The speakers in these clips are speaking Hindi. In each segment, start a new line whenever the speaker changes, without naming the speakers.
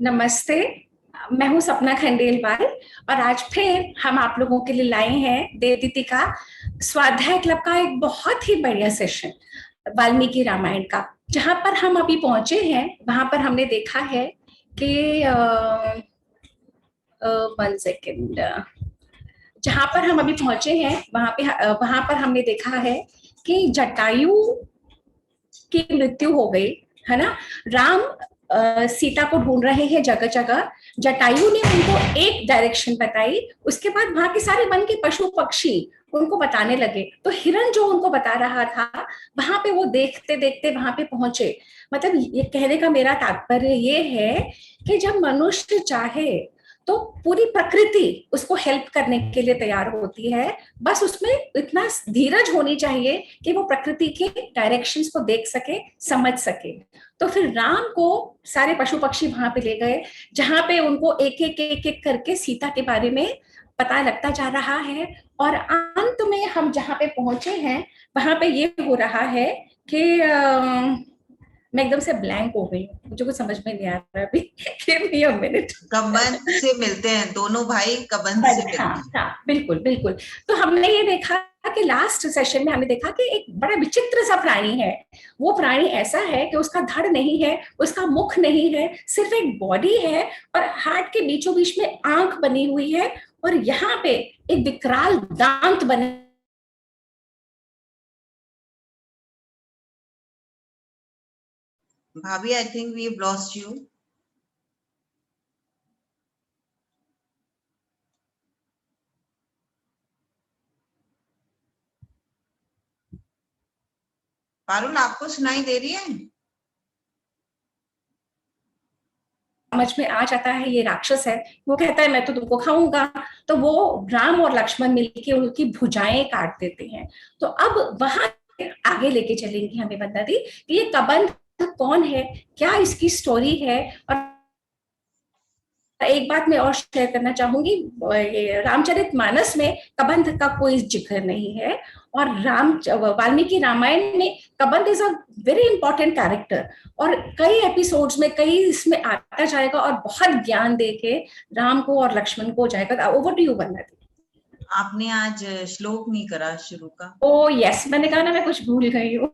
नमस्ते। मैं हूं सपना खंडेलवाल और आज फिर हम आप लोगों के लिए लाए हैं देवदीति का स्वाध्याय क्लब का एक बहुत ही बढ़िया सेशन वाल्मीकि रामायण का। जहां पर हम अभी पहुंचे हैं वहां पर हमने देखा है कि 1 सेकेंड। जहां पर हम अभी पहुंचे हैं वहां पर हमने देखा है कि जटायु की मृत्यु हो गई, है ना। राम सीता को ढूंढ रहे हैं जगह जगह। जटायु ने उनको एक डायरेक्शन बताई, उसके बाद वहां के सारे वन के पशु पक्षी उनको बताने लगे। तो हिरण जो उनको बता रहा था, वहां पे वो देखते देखते वहां पे पहुंचे। मतलब ये कहने का मेरा तात्पर्य ये है कि जब मनुष्य चाहे तो पूरी प्रकृति उसको हेल्प करने के लिए तैयार होती है। बस उसमें इतना धीरज होनी चाहिए कि वो प्रकृति के डायरेक्शंस को देख सके, समझ सके। तो फिर राम को सारे पशु पक्षी वहां पे ले गए, जहां पे उनको एक एक करके सीता के बारे में पता लगता जा रहा है। और अंत में हम जहां पे पहुंचे हैं वहां पे ये हो रहा है कि मैं एकदम से ब्लैंक हो गई हूँ, मुझे कुछ समझ में नहीं आ रहा अभी। Give me a minute.
Kabandh से मिलते हैं, दोनों भाई कबंध से
हाँ
मिलते हैं।
हाँ, बिल्कुल बिल्कुल। तो हमने ये देखा कि लास्ट सेशन में हमने देखा कि एक बड़ा विचित्र सा प्राणी है। वो प्राणी ऐसा है कि उसका धड़ नहीं है, उसका मुख नहीं है, सिर्फ एक बॉडी है और हार्ट के बीचों बीच में आंख बनी हुई है। और यहाँ पे एक विकराल दांत बने।
भाभी, I think we have lost you. Parul, आपको सुनाई दे रही है?
समझ में आ जाता है ये राक्षस है। वो कहता है मैं तो तुमको खाऊंगा। तो वो राम और लक्ष्मण मिलके उनकी भुजाएं काट देते हैं। तो अब वहां आगे लेके चलेंगी हमें वंदना दी कि ये कबंध कौन है, क्या इसकी स्टोरी है। और एक बात मैं और शेयर करना चाहूंगी, ये रामचरितमानस में कबंध का कोई जिक्र नहीं है। और वाल्मीकि रामायण में Kabandh is a very important character. और कई एपिसोड्स में कई इसमें आता जाएगा और बहुत ज्ञान देके राम को और लक्ष्मण को जाएगा। ओवर टू यू वंदना दी।
आपने आज श्लोक नहीं करा शुरू का।
ओ यस, मैंने कहा ना मैं कुछ भूल गई हूँ।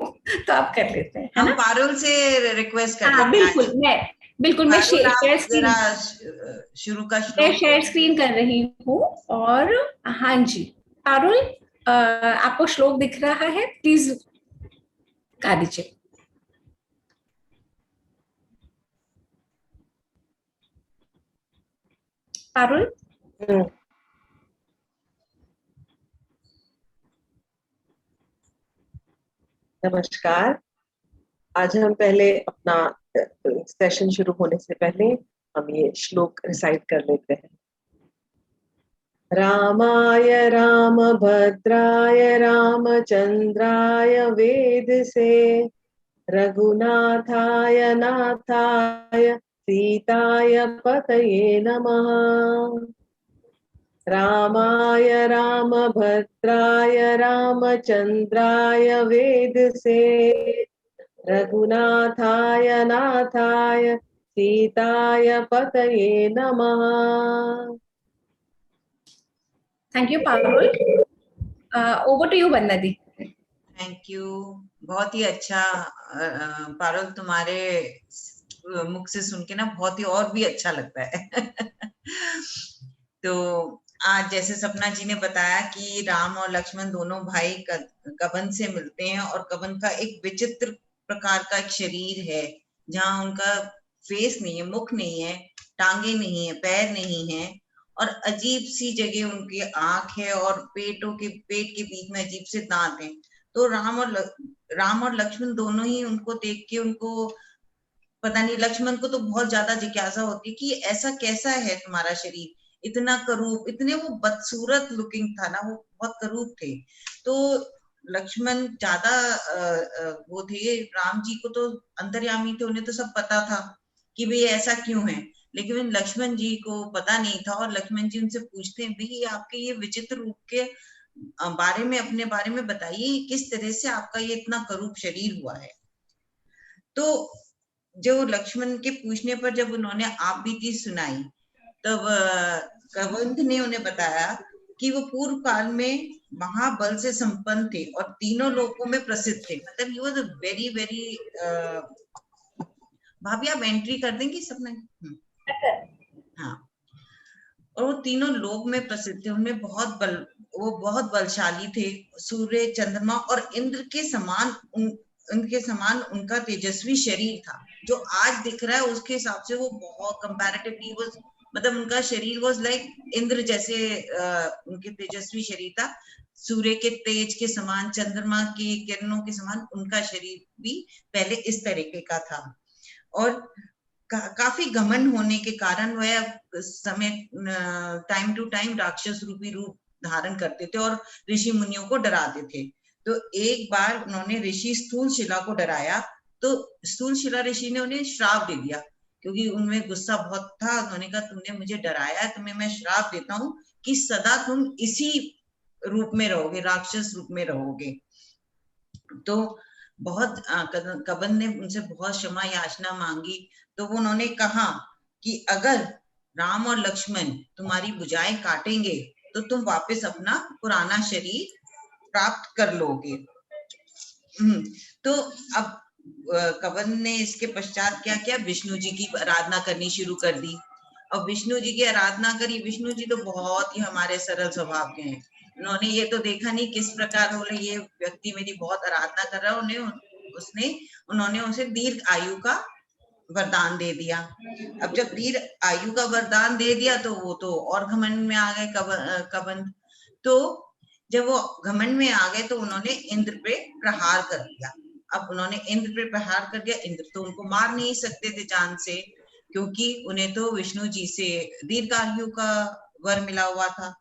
तो आप कर लेते हैं, है
हम
ना।
पारुल से रिक्वेस्ट कर
हाँ
लेते हैं आज।
बिल्कुल मैं
पारुल, आप
शेयर
जरा
स्क्रीन
शुरू का
मैं
श्लोक
शेयर
बोल
स्क्रीन कर रही हूँ। और हाँ जी, पारुल, आपको श्लोक दिख रहा है, प्लीज गा दीजिए। पारुल।
हम्म, नमस्कार। आज हम पहले अपना सेशन शुरू होने से पहले हम ये श्लोक रिसाइट कर लेते हैं। रामाय रामभद्राय रामचंद्राय वेदसे रघुनाथाय नाथाय सीताय पतये नमः। रामाय रामभद्राय रामचंद्राय वेदसे रघुनाथाय नाथाय सीताय पतये नमः।
Thank you Parul. Over to you Vandana di.
Thank you. बहुत ही अच्छा। पारुल, तुम्हारे मुख से सुन के ना बहुत ही और भी अच्छा लगता है। तो आज जैसे सपना जी ने बताया कि राम और लक्ष्मण दोनों भाई कबंध से मिलते हैं और कबंध का एक विचित्र प्रकार का एक शरीर है, जहां उनका फेस नहीं है, मुख नहीं है, टांगे नहीं है, पैर नहीं है, और अजीब सी जगह उनकी आंख है और पेट के बीच में अजीब से दांत हैं। तो राम और लक्ष्मण दोनों ही उनको देख के, उनको पता नहीं, लक्ष्मण को तो बहुत ज्यादा जिज्ञासा होती है कि ऐसा कैसा है तुम्हारा शरीर, इतना करूप, इतने वो बदसूरत लुकिंग था ना, वो बहुत करूप थे। तो लक्ष्मण ज्यादा वो थे, राम जी को तो अंतर्यामी थे, उन्हें तो सब पता था कि भाई ऐसा क्यों है। लेकिन लक्ष्मण जी को पता नहीं था, और लक्ष्मण जी उनसे पूछते हैं, भाई आपके ये विचित्र रूप के बारे में, अपने बारे में बताइए, किस तरह से आपका ये इतना करूप शरीर हुआ है। तो जो लक्ष्मण के पूछने पर जब उन्होंने आप बीती सुनाई, तब कबंध ने उन्हें बताया कि वो पूर्व काल में महाबल से संपन्न थे और तीनों लोकों में प्रसिद्ध थे। मतलब he was a very very, भाभी आप एंट्री कर देंगी सपना? हाँ, और वो तीनों लोक में प्रसिद्ध थे, उनमें वो बहुत बलशाली थे। सूर्य, चंद्रमा और इंद्र के समान उनके समान उनका तेजस्वी शरीर था। जो आज दिख रहा है उसके हिसाब से वो बहुत कंपैरेटिवली वो, मतलब उनका शरीर वाज लाइक इंद्र जैसे, उनके तेजस्वी शरीर था। सूर्य के तेज के समान, चंद्रमा की किरणों के समान उनका शरीर भी पहले इस तरीके का था। और काफी घमंड होने के कारण वह समय टाइम टू टाइम राक्षस रूपी रूप धारण करते थे और ऋषि मुनियों को डराते थे। तो एक बार उन्होंने ऋषि स्थूल शिला को डराया, तो स्थूल शिला ऋषि ने उन्हें श्राप दे दिया, क्योंकि उनमें गुस्सा बहुत था। उन्होंने कहा तुमने मुझे डराया, तुम्हें मैं श्राप देता हूँ कि सदा तुम इसी रूप में रहोगे, राक्षस रूप में रहोगे। तो बहुत कबंध ने उनसे बहुत क्षमा याचना मांगी। तो वो उन्होंने कहा कि अगर राम और लक्ष्मण तुम्हारी भुजाएं काटेंगे तो तुम वापस अपना पुराना शरीर प्राप्त कर लोगे। तो अब कबंध ने इसके पश्चात क्या किया, विष्णु जी की आराधना करनी शुरू कर दी। और विष्णु जी की आराधना करी। विष्णु जी तो बहुत ही हमारे सरल स्वभाव के हैं। उन्होंने ये तो देखा नहीं किस प्रकार बोले ये व्यक्ति मेरी बहुत आराधना कर रहा है, उन्होंने उसे दीर्घ आयु का वरदान दे दिया। अब जब दीर्घ आयु का वरदान दे दिया तो वो तो और घमंड में आ गए कबंध। तो जब वो घमंड में आ गए तो उन्होंने इंद्र पे प्रहार कर दिया। अब उन्होंने इंद्र पे प्रहार कर दिया। इंद्र तो उनको मार नहीं सकते थे जान से, क्योंकि उन्हें तो विष्णु जी से दीर्घ आयु का वर मिला हुआ था।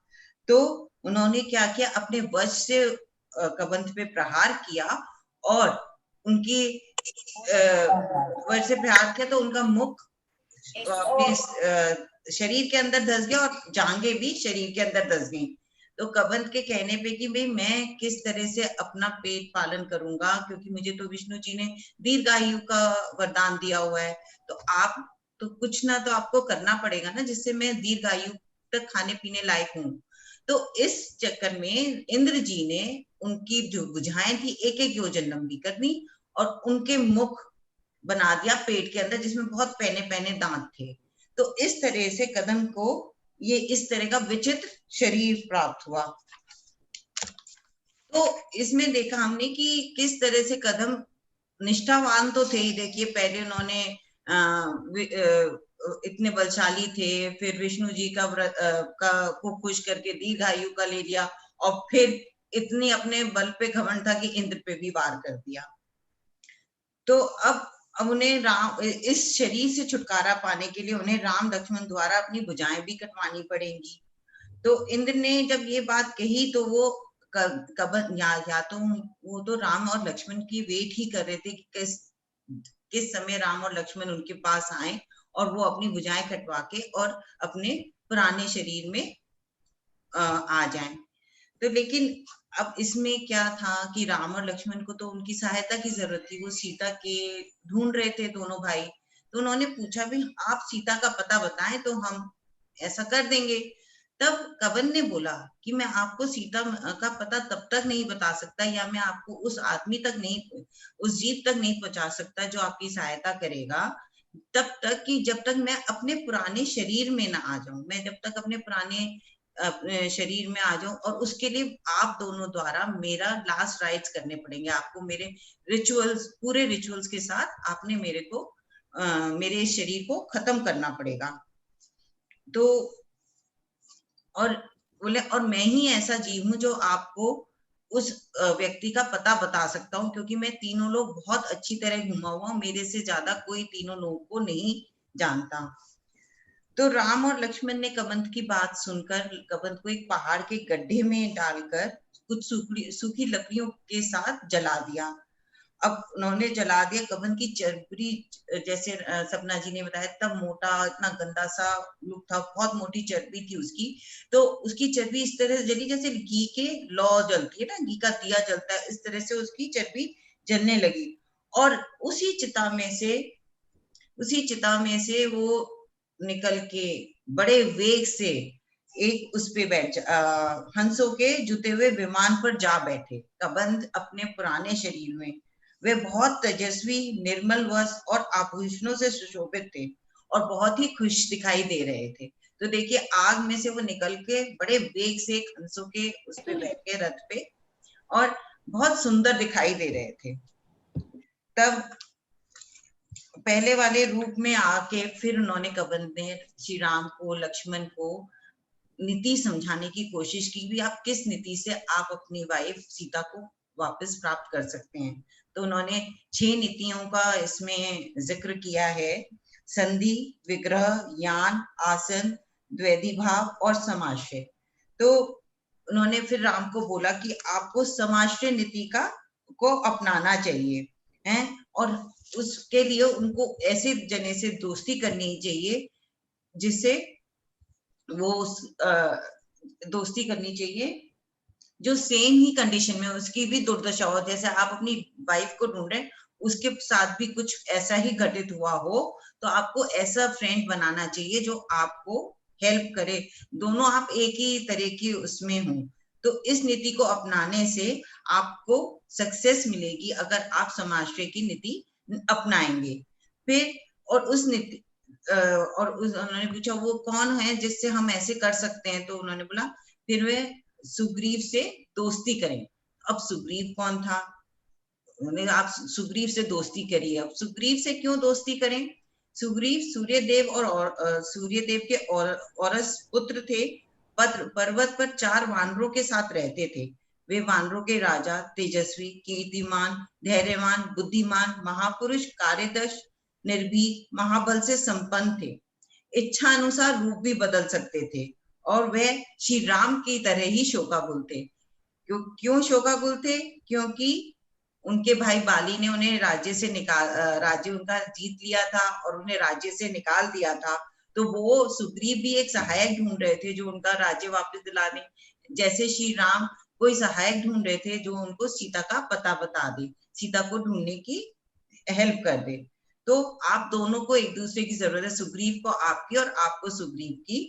तो उन्होंने क्या किया, अपने वज्र से कबंध पे प्रहार किया और उनकी वज्र से प्रहार किया तो उनका मुख अपने शरीर के अंदर धस गया और जांघें भी शरीर के अंदर धस गई। तो कबंध के कहने पे कि भाई मैं किस तरह से अपना पेट पालन करूंगा, क्योंकि मुझे तो विष्णु जी ने दीर्घायु का वरदान दिया हुआ है, तो आप तो कुछ ना तो आपको करना पड़ेगा ना, जिससे मैं दीर्घायु तक खाने पीने लायक हूँ। तो इस चक्कर में इंद्र जी ने उनकी जो भुजाएं थी एक एक योजन लंबी कर दी और उनके मुख बना दिया पेट के अंदर, जिसमें बहुत पहने पहने दांत थे। तो इस तरह से कदम को ये इस तरह का विचित्र शरीर प्राप्त हुआ। तो इसमें देखा हमने कि किस तरह से कदम निष्ठावान तो थे ही। देखिए पहले उन्होंने इतने बलशाली थे, फिर विष्णु जी का को खुश करके दीर्घायु का ले लिया और फिर इतनी अपने बल पे घमंड था कि इंद्र पे भी वार कर दिया। तो अब उन्हें राम इस शरीर से छुटकारा पाने के लिए उन्हें राम लक्ष्मण द्वारा अपनी भुजाएं भी कटवानी पड़ेंगी। तो इंद्र ने जब ये बात कही तो वो कबंध या तो वो तो राम और लक्ष्मण की वेट ही कर रहे थे कि किस समय राम और लक्ष्मण उनके पास आए और वो अपनी भुजाएं कटवा के और अपने पुराने शरीर में आ जाएं। तो लेकिन अब इसमें क्या था कि राम और लक्ष्मण को तो उनकी सहायता की जरूरत थी। वो सीता के ढूंढ रहे थे दोनों भाई। तो उन्होंने पूछा भी आप सीता का पता बताएं तो हम ऐसा कर देंगे। तब कबंध ने बोला कि मैं आपको सीता का पता तब तक नहीं बता सकता या मैं आपको उस आदमी तक नहीं, उस जीव तक नहीं पहुंचा सकता जो आपकी सहायता करेगा, तब तक कि जब तक मैं अपने पुराने शरीर में ना आ जाऊं। मैं जब तक अपने पुराने शरीर में आ जाऊं, और उसके लिए आप दोनों द्वारा मेरा लास्ट राइट्स करने पड़ेंगे। आपको मेरे रिचुअल्स, पूरे रिचुअल्स के साथ आपने मेरे शरीर को खत्म करना पड़ेगा। तो और बोले और मैं ही ऐसा जीव हूं जो आपको उस व्यक्ति का पता बता सकता हूँ, क्योंकि मैं तीनों लोग बहुत अच्छी तरह घुमा हुआ हूं, मेरे से ज्यादा कोई तीनों लोगों को नहीं जानता। तो राम और लक्ष्मण ने कबंध की बात सुनकर कबंध को एक पहाड़ के गड्ढे में डालकर कुछ सूखी लकड़ियों के साथ जला दिया। अब उन्होंने जला दिया। कबंध की चर्बी, जैसे सपना जी ने बताया, तब मोटा, इतना गंदा सा लुक था, बहुत मोटी चर्बी थी उसकी। तो उसकी चर्बी इस तरह से जली जैसे घी के लौ जलती है ना, घी का दिया जलता है, इस तरह से उसकी चर्बी जलने लगी। और उसी चिता में से उसी चिता में से वो निकल के बड़े वेग से एक उस पे हंसों के जुते हुए विमान पर जा बैठे। कबंध अपने पुराने शरीर में वे बहुत तेजस्वी, निर्मल वस्त्र और आभूषणों से सुशोभित थे और बहुत ही खुश दिखाई दे रहे थे। तो देखिए, आग में से वो निकल के बड़े वेग से हंसों के उस पे बैठ के रथ पे, और बहुत सुंदर दिखाई दे रहे थे। तब पहले वाले रूप में आके फिर उन्होंने कबंध ने श्री राम को, लक्ष्मण को नीति समझाने की कोशिश की भी आप किस नीति से आप अपनी वाइफ सीता को वापस प्राप्त कर सकते हैं। तो उन्होंने 6 नीतियों का इसमें जिक्र किया है। संधि, विग्रह, यान, आसन, द्वैधी भाव और समाश्रय। तो उन्होंने फिर राम को बोला कि आपको समाश्रय नीति को अपनाना चाहिए है, और उसके लिए उनको ऐसे जने से दोस्ती करनी चाहिए जिससे वो दोस्ती करनी चाहिए जो सेम ही कंडीशन में उसकी भी दुर्दशा हो। जैसे आप अपनी वाइफ को ढूंढ रहे, उसके साथ भी कुछ ऐसा ही घटित हुआ हो, तो आपको ऐसा फ्रेंड बनाना चाहिए जो आपको हेल्प करे, दोनों आप एक ही तरह की उसमें हो। तो इस नीति को अपनाने से आपको सक्सेस मिलेगी अगर आप समाश्रय की नीति अपनाएंगे। फिर और उस नीति उन्होंने पूछा वो कौन है जिससे हम ऐसे कर सकते हैं, तो उन्होंने बोला फिर वे सुग्रीव से दोस्ती करें। अब सुग्रीव कौन था? उन्होंने आप सुग्रीव से दोस्ती करिए। अब सुग्रीव से क्यों दोस्ती करें? सुग्रीव सूर्यदेव और सूर्यदेव के औरस पुत्र थे। पर्वत पर 4 वानरों के साथ रहते थे। वे वानरों के राजा, तेजस्वी, कीर्तिमान, धैर्यवान, बुद्धिमान, महापुरुष, कार्यदक्ष, निर्भीक, महाबल से संपन्न थे। इच्छा अनुसार रूप भी बदल सकते थे और वह श्री राम की तरह ही शोकाकुल थे। क्यों शोकाकुल थे? क्योंकि उनके भाई बाली ने उन्हें राज्य उनका जीत लिया था और उन्हें राज्य से निकाल दिया था। तो वो सुग्रीव भी एक सहायक ढूंढ रहे थे जो उनका राज्य वापस दिला दे, जैसे श्री राम कोई सहायक ढूंढ रहे थे जो उनको सीता का पता बता दे, सीता को ढूंढने की हेल्प कर दे। तो आप दोनों को एक दूसरे की जरूरत है, सुग्रीव को आपकी और आपको सुग्रीव की,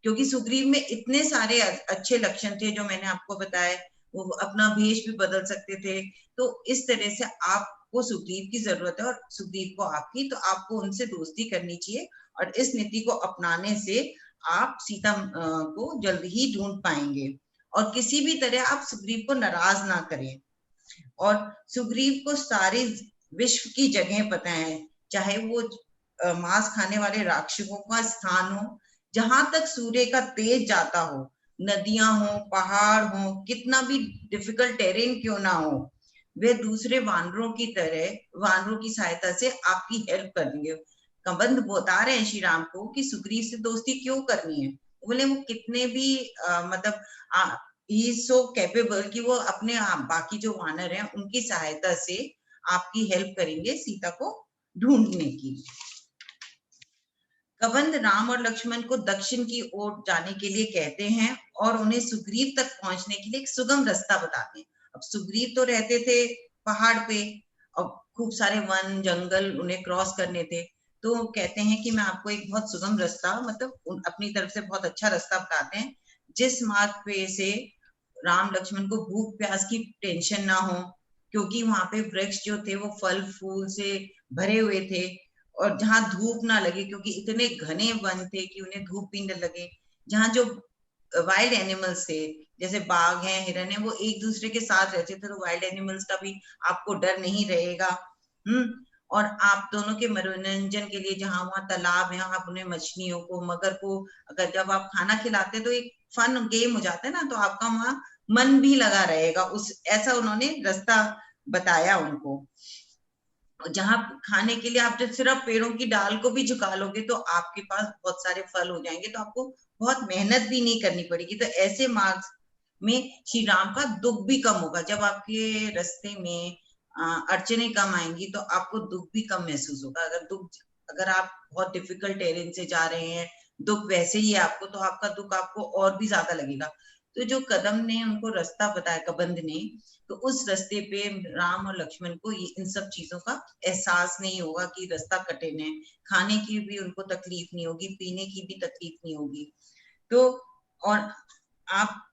क्योंकि सुग्रीव में इतने सारे अच्छे लक्षण थे जो मैंने आपको बताए। वो अपना भेष भी बदल सकते थे। तो इस तरह से आपको सुग्रीव की जरूरत है और सुग्रीव को आपकी, तो आपको उनसे दोस्ती करनी चाहिए और इस नीति को अपनाने से आप सीता को जल्द ही ढूंढ पाएंगे। और किसी भी तरह आप सुग्रीव को नाराज ना करें। और सुग्रीव को सारे विश्व की जगह पता है, चाहे वो मांस खाने वाले राक्षसों का स्थान हो, जहां तक सूर्य का तेज जाता हो, नदियां हो, पहाड़ हो, कितना भी डिफिकल्ट टेरेन क्यों ना हो, वे दूसरे वानरों की तरह वानरों की सहायता से आपकी हेल्प कर देंगे। कबंध बता रहे हैं श्री राम को कि सुग्रीव से दोस्ती क्यों करनी है। बोले वो कितने भी मतलब ही सो कैपेबल कि वो अपने बाकी जो वानर हैं उनकी सहायता से आपकी हेल्प करेंगे सीता को ढूंढने की। कबंध राम और लक्ष्मण को दक्षिण की ओर जाने के लिए कहते हैं और उन्हें सुग्रीव तक पहुंचने के लिए एक सुगम रास्ता बताते हैं। अब सुग्रीव तो रहते थे पहाड़ पे और खूब सारे वन जंगल उन्हें क्रॉस करने थे, तो कहते हैं कि मैं आपको एक बहुत सुगम रास्ता, मतलब अपनी तरफ से बहुत अच्छा रास्ता बताते हैं जिस मार्ग पे से राम लक्ष्मण को भूख प्यास की टेंशन ना हो, क्योंकि वहां पे वृक्ष जो थे वो फल फूल से भरे हुए थे और जहां धूप ना लगे, क्योंकि इतने घने वन थे कि उन्हें धूप भी न लगे। जहां जो वाइल्ड एनिमल्स थे जैसे बाघ हैं, हिरन है, वो एक दूसरे के साथ रहते थे, तो वाइल्ड एनिमल्स का भी आपको डर नहीं रहेगा। और आप दोनों के मनोरंजन के लिए जहां वहां तालाब है, आप उन्हें मछलियों को, मगर को अगर जब आप खाना खिलाते तो एक फन गेम हो जाता है ना, तो आपका वहां मन भी लगा रहेगा। ऐसा उन्होंने रास्ता बताया उनको। जहां खाने के लिए आप जब सिर्फ पेड़ों की डाल को भी झुका लोगे तो आपके पास बहुत सारे फल हो जाएंगे, तो आपको बहुत मेहनत भी नहीं करनी पड़ेगी। तो ऐसे मार्ग में श्री राम का दुख भी कम होगा। जब आपके रास्ते में अड़चने कम आएंगी तो आपको दुख भी कम महसूस होगा। अगर आप बहुत डिफिकल्ट टेरेन से जा रहे हैं, दुख वैसे ही है आपको, तो आपका दुख आपको और भी ज्यादा लगेगा। तो जो कदम ने उनको रास्ता बताया, कबंध ने, तो उस रास्ते पे राम और लक्ष्मण को इन सब चीजों का एहसास नहीं होगा कि रास्ता कठिन है, खाने की भी उनको तकलीफ नहीं होगी, पीने की भी तकलीफ नहीं होगी। तो और आप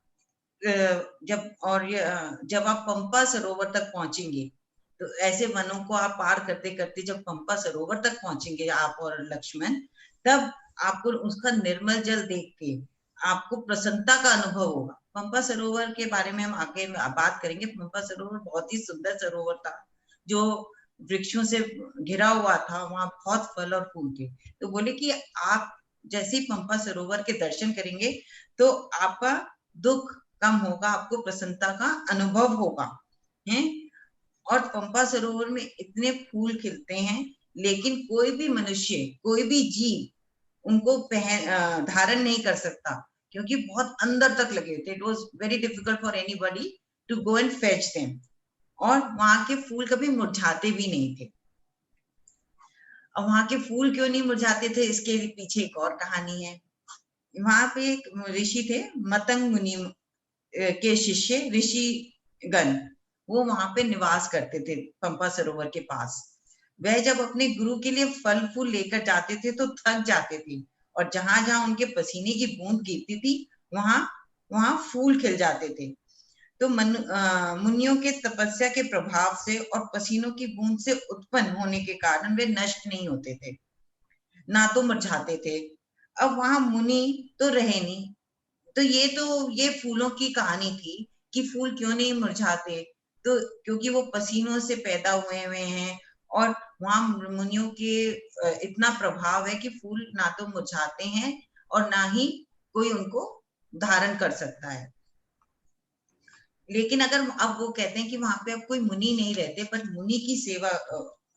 जब आप पंपा सरोवर तक पहुंचेंगे, तो ऐसे वनों को आप पार करते करते जब पंपा सरोवर तक पहुंचेंगे आप और लक्ष्मण, तब आपको उसका निर्मल जल देख के आपको प्रसन्नता का अनुभव होगा। पंपा सरोवर के बारे में हम आगे बात करेंगे। पंपा सरोवर बहुत ही सुंदर सरोवर था, जो वृक्षों से घिरा हुआ था, वहां बहुत फल और फूल थे। तो बोले कि आप जैसे ही पंपा सरोवर के दर्शन करेंगे तो आपका दुख कम होगा, आपको प्रसन्नता का अनुभव होगा है। और पंपा सरोवर में इतने फूल खिलते हैं, लेकिन कोई भी मनुष्य, कोई भी जीव उनको धारण नहीं कर सकता, क्योंकि बहुत अंदर तक लगे थे। It was very difficult for anybody to go and fetch them. और वहां के फूल कभी मुरझाते भी नहीं थे। और वहां के फूल क्यों नहीं मुरझाते थे, इसके पीछे एक और कहानी है। वहां पे एक ऋषि थे, मतंग मुनि के शिष्य ऋषिगण, वो वहां पे निवास करते थे पंपा सरोवर के पास। वह जब अपने गुरु के लिए फल फूल लेकर जाते थे तो थक जाते थे, और जहां जहां उनके पसीने की बूंद गिरती थी वहां वहां फूल खिल जाते थे। तो मुनियों के तपस्या के प्रभाव से और पसीनों की बूंद से उत्पन्न होने के कारण वे नष्ट नहीं होते थे, ना तो मुरझाते थे। अब वहां मुनि तो रहे नहीं, तो ये फूलों की कहानी थी कि फूल क्यों नहीं मुरझाते। तो क्योंकि वो पसीनों से पैदा हुए हैं, और वहां मुनियों के इतना प्रभाव है कि फूल ना तो मुरझाते हैं और ना ही कोई उनको धारण कर सकता है। लेकिन अगर अब वो कहते हैं कि वहां पे अब कोई मुनि नहीं रहते, पर मुनि की सेवा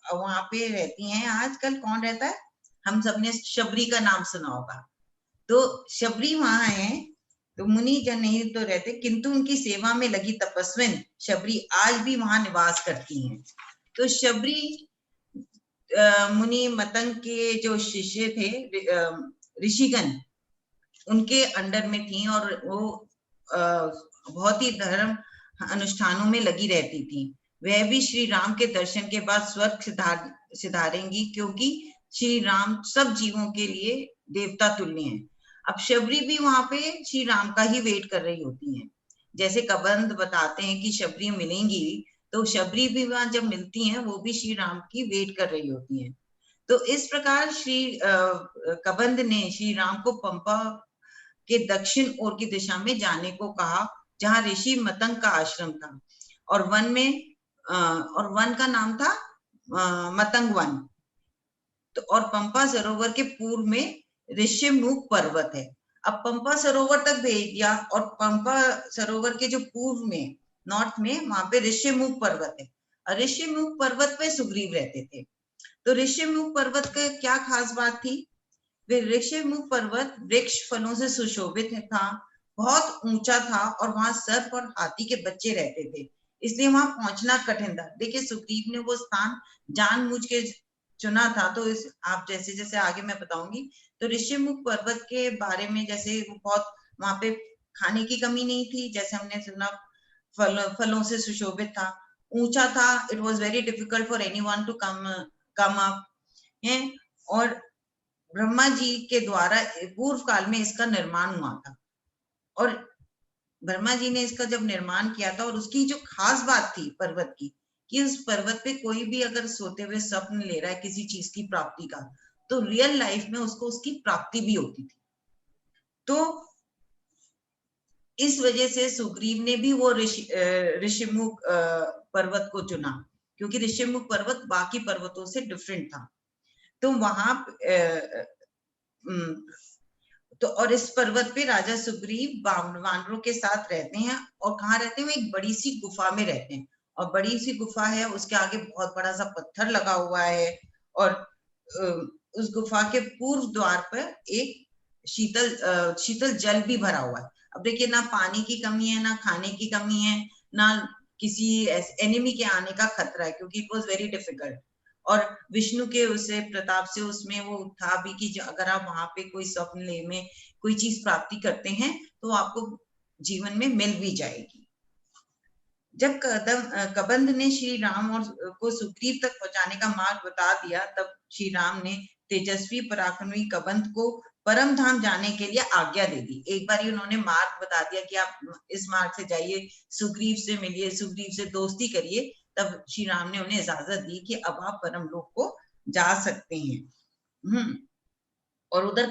वहां पे रहती हैं आजकल। कौन रहता है, हम सबने शबरी का नाम सुना होगा। तो शबरी वहां है, तो मुनि जन नहीं तो रहते, किंतु उनकी सेवा में लगी तपस्विन शबरी आज भी वहां निवास करती हैं। तो शबरी मुनि मतंग के जो शिष्य थे, ऋषिगण, उनके अंडर में थी, और वो बहुत ही धर्म अनुष्ठानों में लगी रहती थी। वह भी श्री राम के दर्शन के बाद स्वर्ग सिधारेंगी, क्योंकि श्री राम सब जीवों के लिए देवता तुल्य हैं। अब शबरी भी वहां पे श्री राम का ही वेट कर रही होती हैं। जैसे कबंध बताते हैं कि शबरी मिलेंगी, तो शबरी भी वहां जब मिलती हैं वो भी श्री राम की वेट कर रही होती हैं। तो इस प्रकार श्री कबंध ने श्री राम को पंपा के दक्षिण ओर की दिशा में जाने को कहा, जहां ऋषि मतंग का आश्रम था, और वन का नाम था मतंग वन। तो और पंपा सरोवर के पूर्व में ऋषिमुख पर्वत है। अब पंपा सरोवर तक भेज दिया, और पंपा सरोवर के जो पूर्व में, नॉर्थ में, वहां पे ऋषिमुख पर्वत है। और ऋषिमुख पर्वत पे सुग्रीव रहते थे। तो ऋषिमुख पर्वत का क्या खास बात थी, वे ऋषिमुख पर्वत वृक्ष फलों से सुशोभित था, बहुत ऊंचा था, और वहां सर्प और हाथी के बच्चे रहते थे, इसलिए वहां पहुंचना कठिन था। देखिए, सुग्रीव ने वो स्थान जानबूझ के चुना था। तो आप जैसे जैसे आगे मैं बताऊंगी, तो ऋषिमुख पर्वत के बारे में, जैसे वो बहुत वहां पे खाने की कमी नहीं थी, जैसे हमने सुना, फलों से सुशोभित था, ऊंचा था, it was very difficult for anyone to come up है। और ब्रह्मा जी के द्वारा पूर्व काल में इसका निर्माण हुआ था, और ब्रह्मा जी ने इसका जब निर्माण किया था, और उसकी जो खास बात थी पर्वत की, कि उस पर्वत पे कोई भी अगर सोते हुए स्वप्न ले रहा है किसी चीज की प्राप्ति का, तो रियल लाइफ में उसको उसकी प्राप्ति भी होती थी। तो इस वजह से सुग्रीव ने भी वो ऋषिमुख पर्वत को चुना, क्योंकि ऋषिमुख पर्वत बाकी पर्वतों से डिफरेंट था। तो वहां तो और इस पर्वत पे राजा सुग्रीव वानरों के साथ रहते हैं। और कहाँ रहते हैं, वो एक बड़ी सी गुफा में रहते हैं, और बड़ी सी गुफा है, उसके आगे बहुत बड़ा सा पत्थर लगा हुआ है, और उस गुफा के पूर्व द्वार पर एक शीतल जल भी भरा हुआ है। अब देखिए, ना पानी की कमी है, ना खाने की कमी है, ना किसी एनिमी के आने का खतरा है, क्योंकि इट वॉज वेरी डिफिकल्ट। और विष्णु के उसे प्रताप से उसमें वो था भी कि अगर आप वहां पे कोई स्वप्न में कोई चीज प्राप्ति करते हैं, तो आपको जीवन में मिल भी जाएगी। जब कबंध ने श्री राम और को सुग्रीव तक पहुंचाने का मार्ग बता दिया, तब श्री राम ने तेजस्वी पराक्रमी कबंध को परम धाम जाने के लिए आज्ञा दे दी। एक बार उन्होंने मार्ग बता दिया कि आप इस मार्ग से जाइए, सुग्रीव से मिलिए, सुग्रीव से दोस्ती करिए, तब श्री राम ने उन्हें इजाजत दी कि अब आप परम लोक को जा सकते हैं। और उधर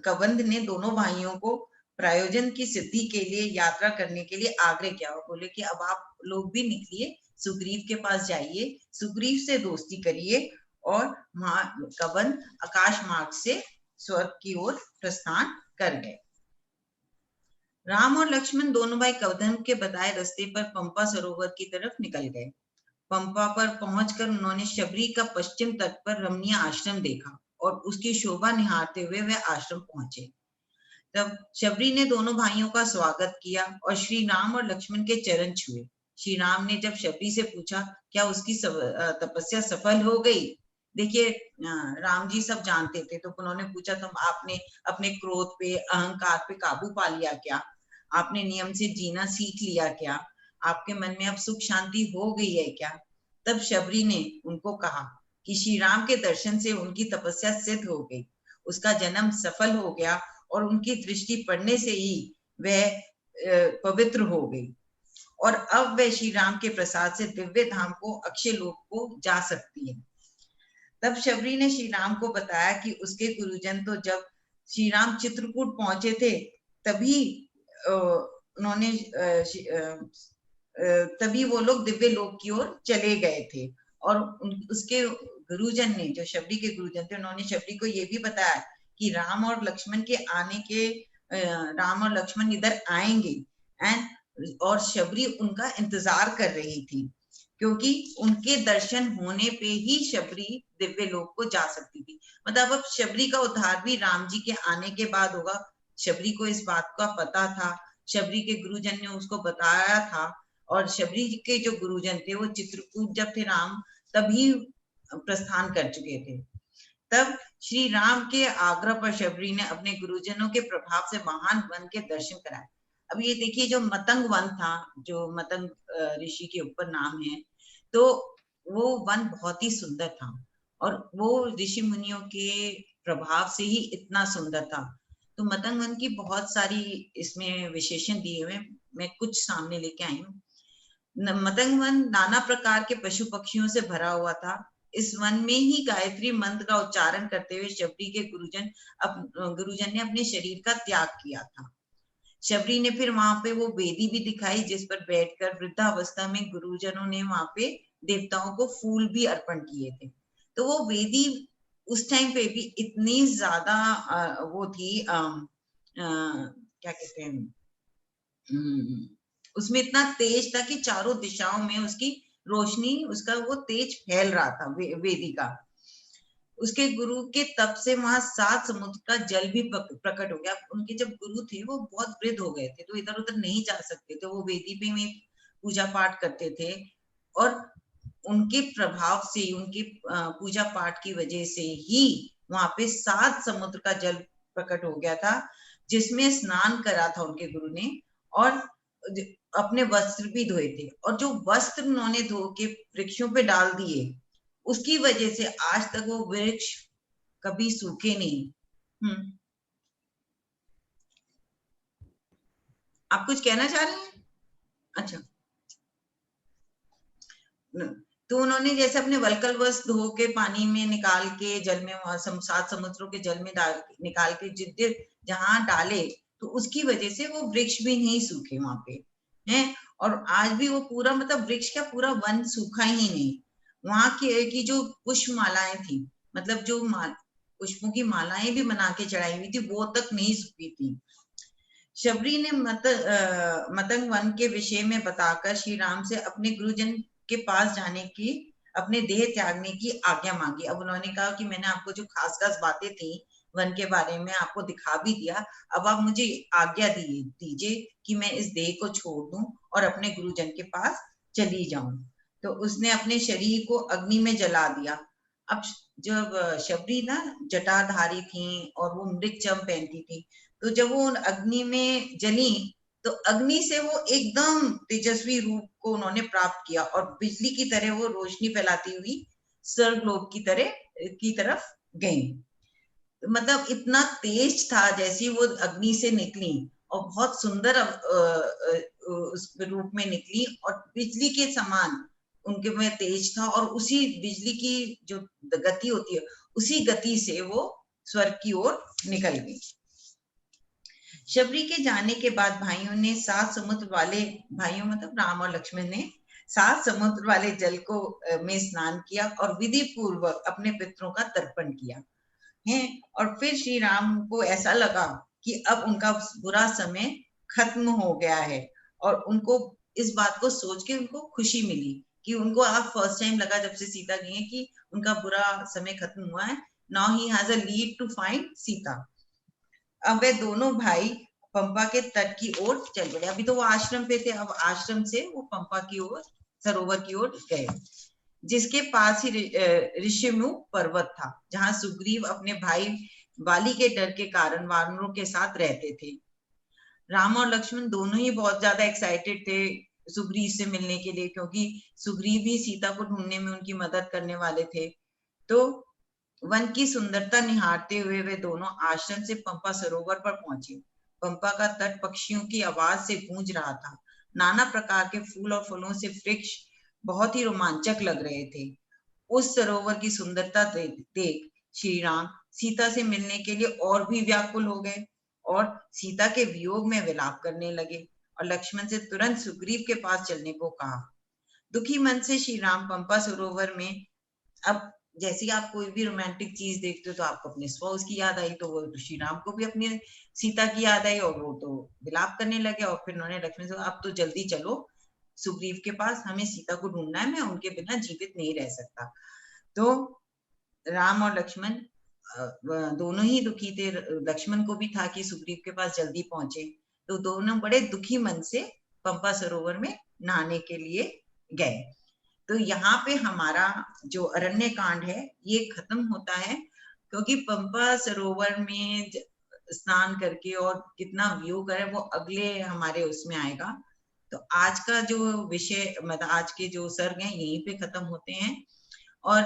कबंध ने दोनों भाइयों को प्रायोजन की सिद्धि के लिए यात्रा करने के लिए आग्रह किया। और बोले कि अब आप लोग भी निकलिए, सुग्रीव के पास जाइए, सुग्रीव से दोस्ती करिए, और कबंध आकाश मार्ग से स्वर्ग की ओर प्रस्थान कर गए। राम और लक्ष्मण दोनों भाई कबंध के बताए रास्ते पर पंपा सरोवर की तरफ निकल गए। पंपा पर पहुंचकर उन्होंने शबरी का पश्चिम तट पर रमणीय आश्रम देखा और उसकी शोभा निहारते हुए वे आश्रम पहुंचे। तब शबरी ने दोनों भाइयों का स्वागत किया और श्री राम और लक्ष्मण के चरण छुए। श्री राम ने जब शबरी से पूछा क्या उसकी तपस्या सफल हो गई। देखिए राम जी सब जानते थे, तो उन्होंने पूछा तुम आपने अपने क्रोध पे, अहंकार पे काबू पा लिया क्या? आपने नियम से जीना सीख लिया क्या? आपके मन में अब सुख शांति हो गई है क्या? तब शबरी ने उनको कहा कि श्री राम के दर्शन से उनकी तपस्या सिद्ध हो गई, उसका जन्म सफल हो गया और उनकी दृष्टि पड़ने से ही वह पवित्र हो गई, और अब वह श्री राम के प्रसाद से दिव्य धाम को, अक्षय लोक को जा सकती है। तब शबरी ने श्री राम को बताया कि उसके गुरुजन तो जब श्री राम चित्रकूट पहुंचे थे तभी उन्होंने तभी वो लोग दिव्य लोक की ओर चले गए थे। और उसके गुरुजन ने, जो शबरी के गुरुजन थे, उन्होंने शबरी को ये भी बताया कि राम और लक्ष्मण इधर आएंगे, और शबरी उनका इंतजार कर रही थी, क्योंकि उनके दर्शन होने पे ही शबरी दिव्य लोक को जा सकती थी। मतलब अब शबरी का उद्धार भी राम जी के आने के बाद होगा। शबरी को इस बात का पता था, शबरी के गुरुजन ने उसको बताया था, और शबरी के जो गुरुजन थे वो चित्रकूट जब थे राम तभी प्रस्थान कर चुके थे। तब श्री राम के आग्रह पर शबरी ने अपने गुरुजनों के प्रभाव से महान वन के दर्शन कराए। अब ये देखिए, जो मतंग वन था, जो मतंग ऋषि के ऊपर नाम है, तो वो वन बहुत ही सुंदर था, और वो ऋषि मुनियों के प्रभाव से ही इतना सुंदर था। तो मतंग वन की बहुत सारी इसमें विशेषण दिए हुए, मैं कुछ सामने लेके आई हूँ। मतंग वन नाना प्रकार के पशु पक्षियों से भरा हुआ था। इस वन में ही गायत्री मंत्र का उच्चारण करते हुए शबरी के गुरुजन ने अपने शरीर का त्याग किया था। शबरी ने फिर वहां पे वो वेदी भी दिखाई, जिस पर बैठकर वृद्धावस्था में गुरुजनों ने वहां पे देवताओं को फूल भी अर्पण किए थे। तो वो वेदी उस टाइम पे भी इतनी ज्यादा वो थी, क्या कहते हैं, उसमें इतना तेज था कि चारों दिशाओं में उसकी रोशनी, उसका वो तेज फैल रहा था वेदी का। उसके गुरु के तप से वहां 7 समुद्र का जल भी प्रकट हो गया। उनके जब गुरु थे वो बहुत वृद्ध हो गए थे, तो इधर उधर नहीं जा सकते थे, वो वेदी पे में पूजा पाठ करते थे, और उनके प्रभाव से, उनकी पूजा पाठ की वजह से ही वहां पे 7 समुद्र का जल प्रकट हो गया था, जिसमें स्नान करा था उनके गुरु ने, और अपने वस्त्र भी धोए थे। और जो वस्त्र उन्होंने धो के वृक्षों पे डाल दिए, उसकी वजह से आज तक वो वृक्ष कभी सूखे नहीं। आप कुछ कहना चाह रहे हैं? अच्छा, तो उन्होंने जैसे अपने वल्कल वस्त्र धो के पानी में निकाल के, जल में 7 समुद्रों के जल में निकाल के जितने जहां डाले, तो उसकी वजह से वो वृक्ष भी नहीं सूखे वहां पे हैं। और आज भी वो पूरा, मतलब वृक्ष का पूरा वन सूखा ही नहीं। वहां की जो पुष्प मालाएं थी, मतलब जो पुष्पों की मालाएं भी बना के चढ़ाई हुई थी, वो तक नहीं सूखी थी। शबरी ने मतंग वन के विषय में बताकर श्री राम से अपने गुरुजन के पास जाने की, अपने देह त्यागने की आज्ञा मांगी। अब उन्होंने कहा कि मैंने आपको जो खास खास बातें थी वन के बारे में आपको दिखा भी दिया, अब आप मुझे आज्ञा दीजिए कि मैं इस देह को छोड़ दूं और अपने गुरुजन के पास चली जाऊं। तो उसने अपने शरीर को अग्नि में जला दिया। अब जब शबरी ना जटाधारी थी और वो मृगचम पहनती थी, तो जब वो अग्नि में जली तो अग्नि से वो एकदम तेजस्वी रूप को उन्होंने प्राप्त किया और बिजली की तरह वो रोशनी फैलाती हुई स्वर्गलोक की तरफ गई। मतलब इतना तेज था जैसी वो अग्नि से निकली और बहुत सुंदर उस रूप में निकली और बिजली के समान उनके में तेज था और उसी बिजली की जो गति होती है उसी गति से वो स्वर्ग की ओर निकल गई। शबरी के जाने के बाद भाइयों ने 7 समुद्र वाले, भाइयों मतलब राम और लक्ष्मण ने 7 समुद्र वाले जल को में स्नान किया और विधि पूर्वक अपने पितरों का तर्पण किया है। और फिर श्री राम को ऐसा लगा कि अब उनका बुरा समय खत्म हो गया है और उनको इस बात को सोच के उनको खुशी मिली कि उनको अब फर्स्ट टाइम लगा जब से सीता गई है कि उनका बुरा समय खत्म हुआ है। Now he has a lead to find Sita. अब वे दोनों भाई पंपा के तट की ओर चल पड़े। अभी तो वो आश्रम पे थे, अब आश्रम से वो पंपा की ओर, सरोवर की ओर गए, जिसके पास ही ऋषिमुख पर्वत था, जहां सुग्रीव अपने भाई वाली के डर के कारण वानरों के साथ रहते थे। राम और लक्ष्मण दोनों ही बहुत ज्यादा एक्साइटेड थे सुग्रीव से मिलने के लिए, क्योंकि सुग्रीव ही सीता को ढूंढने में उनकी मदद करने वाले थे। तो वन की सुंदरता निहारते हुए वे दोनों आश्रम से पंपा सरोवर पर पहुंचे। पंपा का तट पक्षियों की आवाज से गूंज रहा था। नाना प्रकार के फूल और फलों से वृक्ष बहुत ही रोमांचक लग रहे थे। उस सरोवर की सुंदरता देख श्री राम सीता से मिलने के लिए और भी व्याकुल हो गए और सीता के वियोग में विलाप करने लगे और लक्ष्मण से तुरंत सुग्रीव के पास चलने को कहा। दुखी मन से श्री राम पंपा सरोवर में, अब जैसे आप कोई भी रोमांटिक चीज देखते हो तो आपको अपने स्पाउस की याद आई, तो वो श्री राम को भी अपनी सीता की याद आई और वो तो विलाप करने लगे। और फिर उन्होंने लक्ष्मण से, अब तो जल्दी चलो सुग्रीव के पास, हमें सीता को ढूंढना है, मैं उनके बिना जीवित नहीं रह सकता। तो राम और लक्ष्मण दोनों ही दुखी थे। लक्ष्मण को भी था कि सुग्रीव के पास जल्दी पहुंचे, तो दोनों बड़े दुखी मन से पंपा सरोवर में नहाने के लिए गए। तो यहाँ पे हमारा जो अरण्य कांड है ये खत्म होता है, क्योंकि पंपा सरोवर में स्नान करके और कितना व्यू करे वो अगले हमारे उसमें आएगा। तो आज का जो विषय, मतलब आज के जो सर्ग हैं यहीं पे खत्म होते हैं। और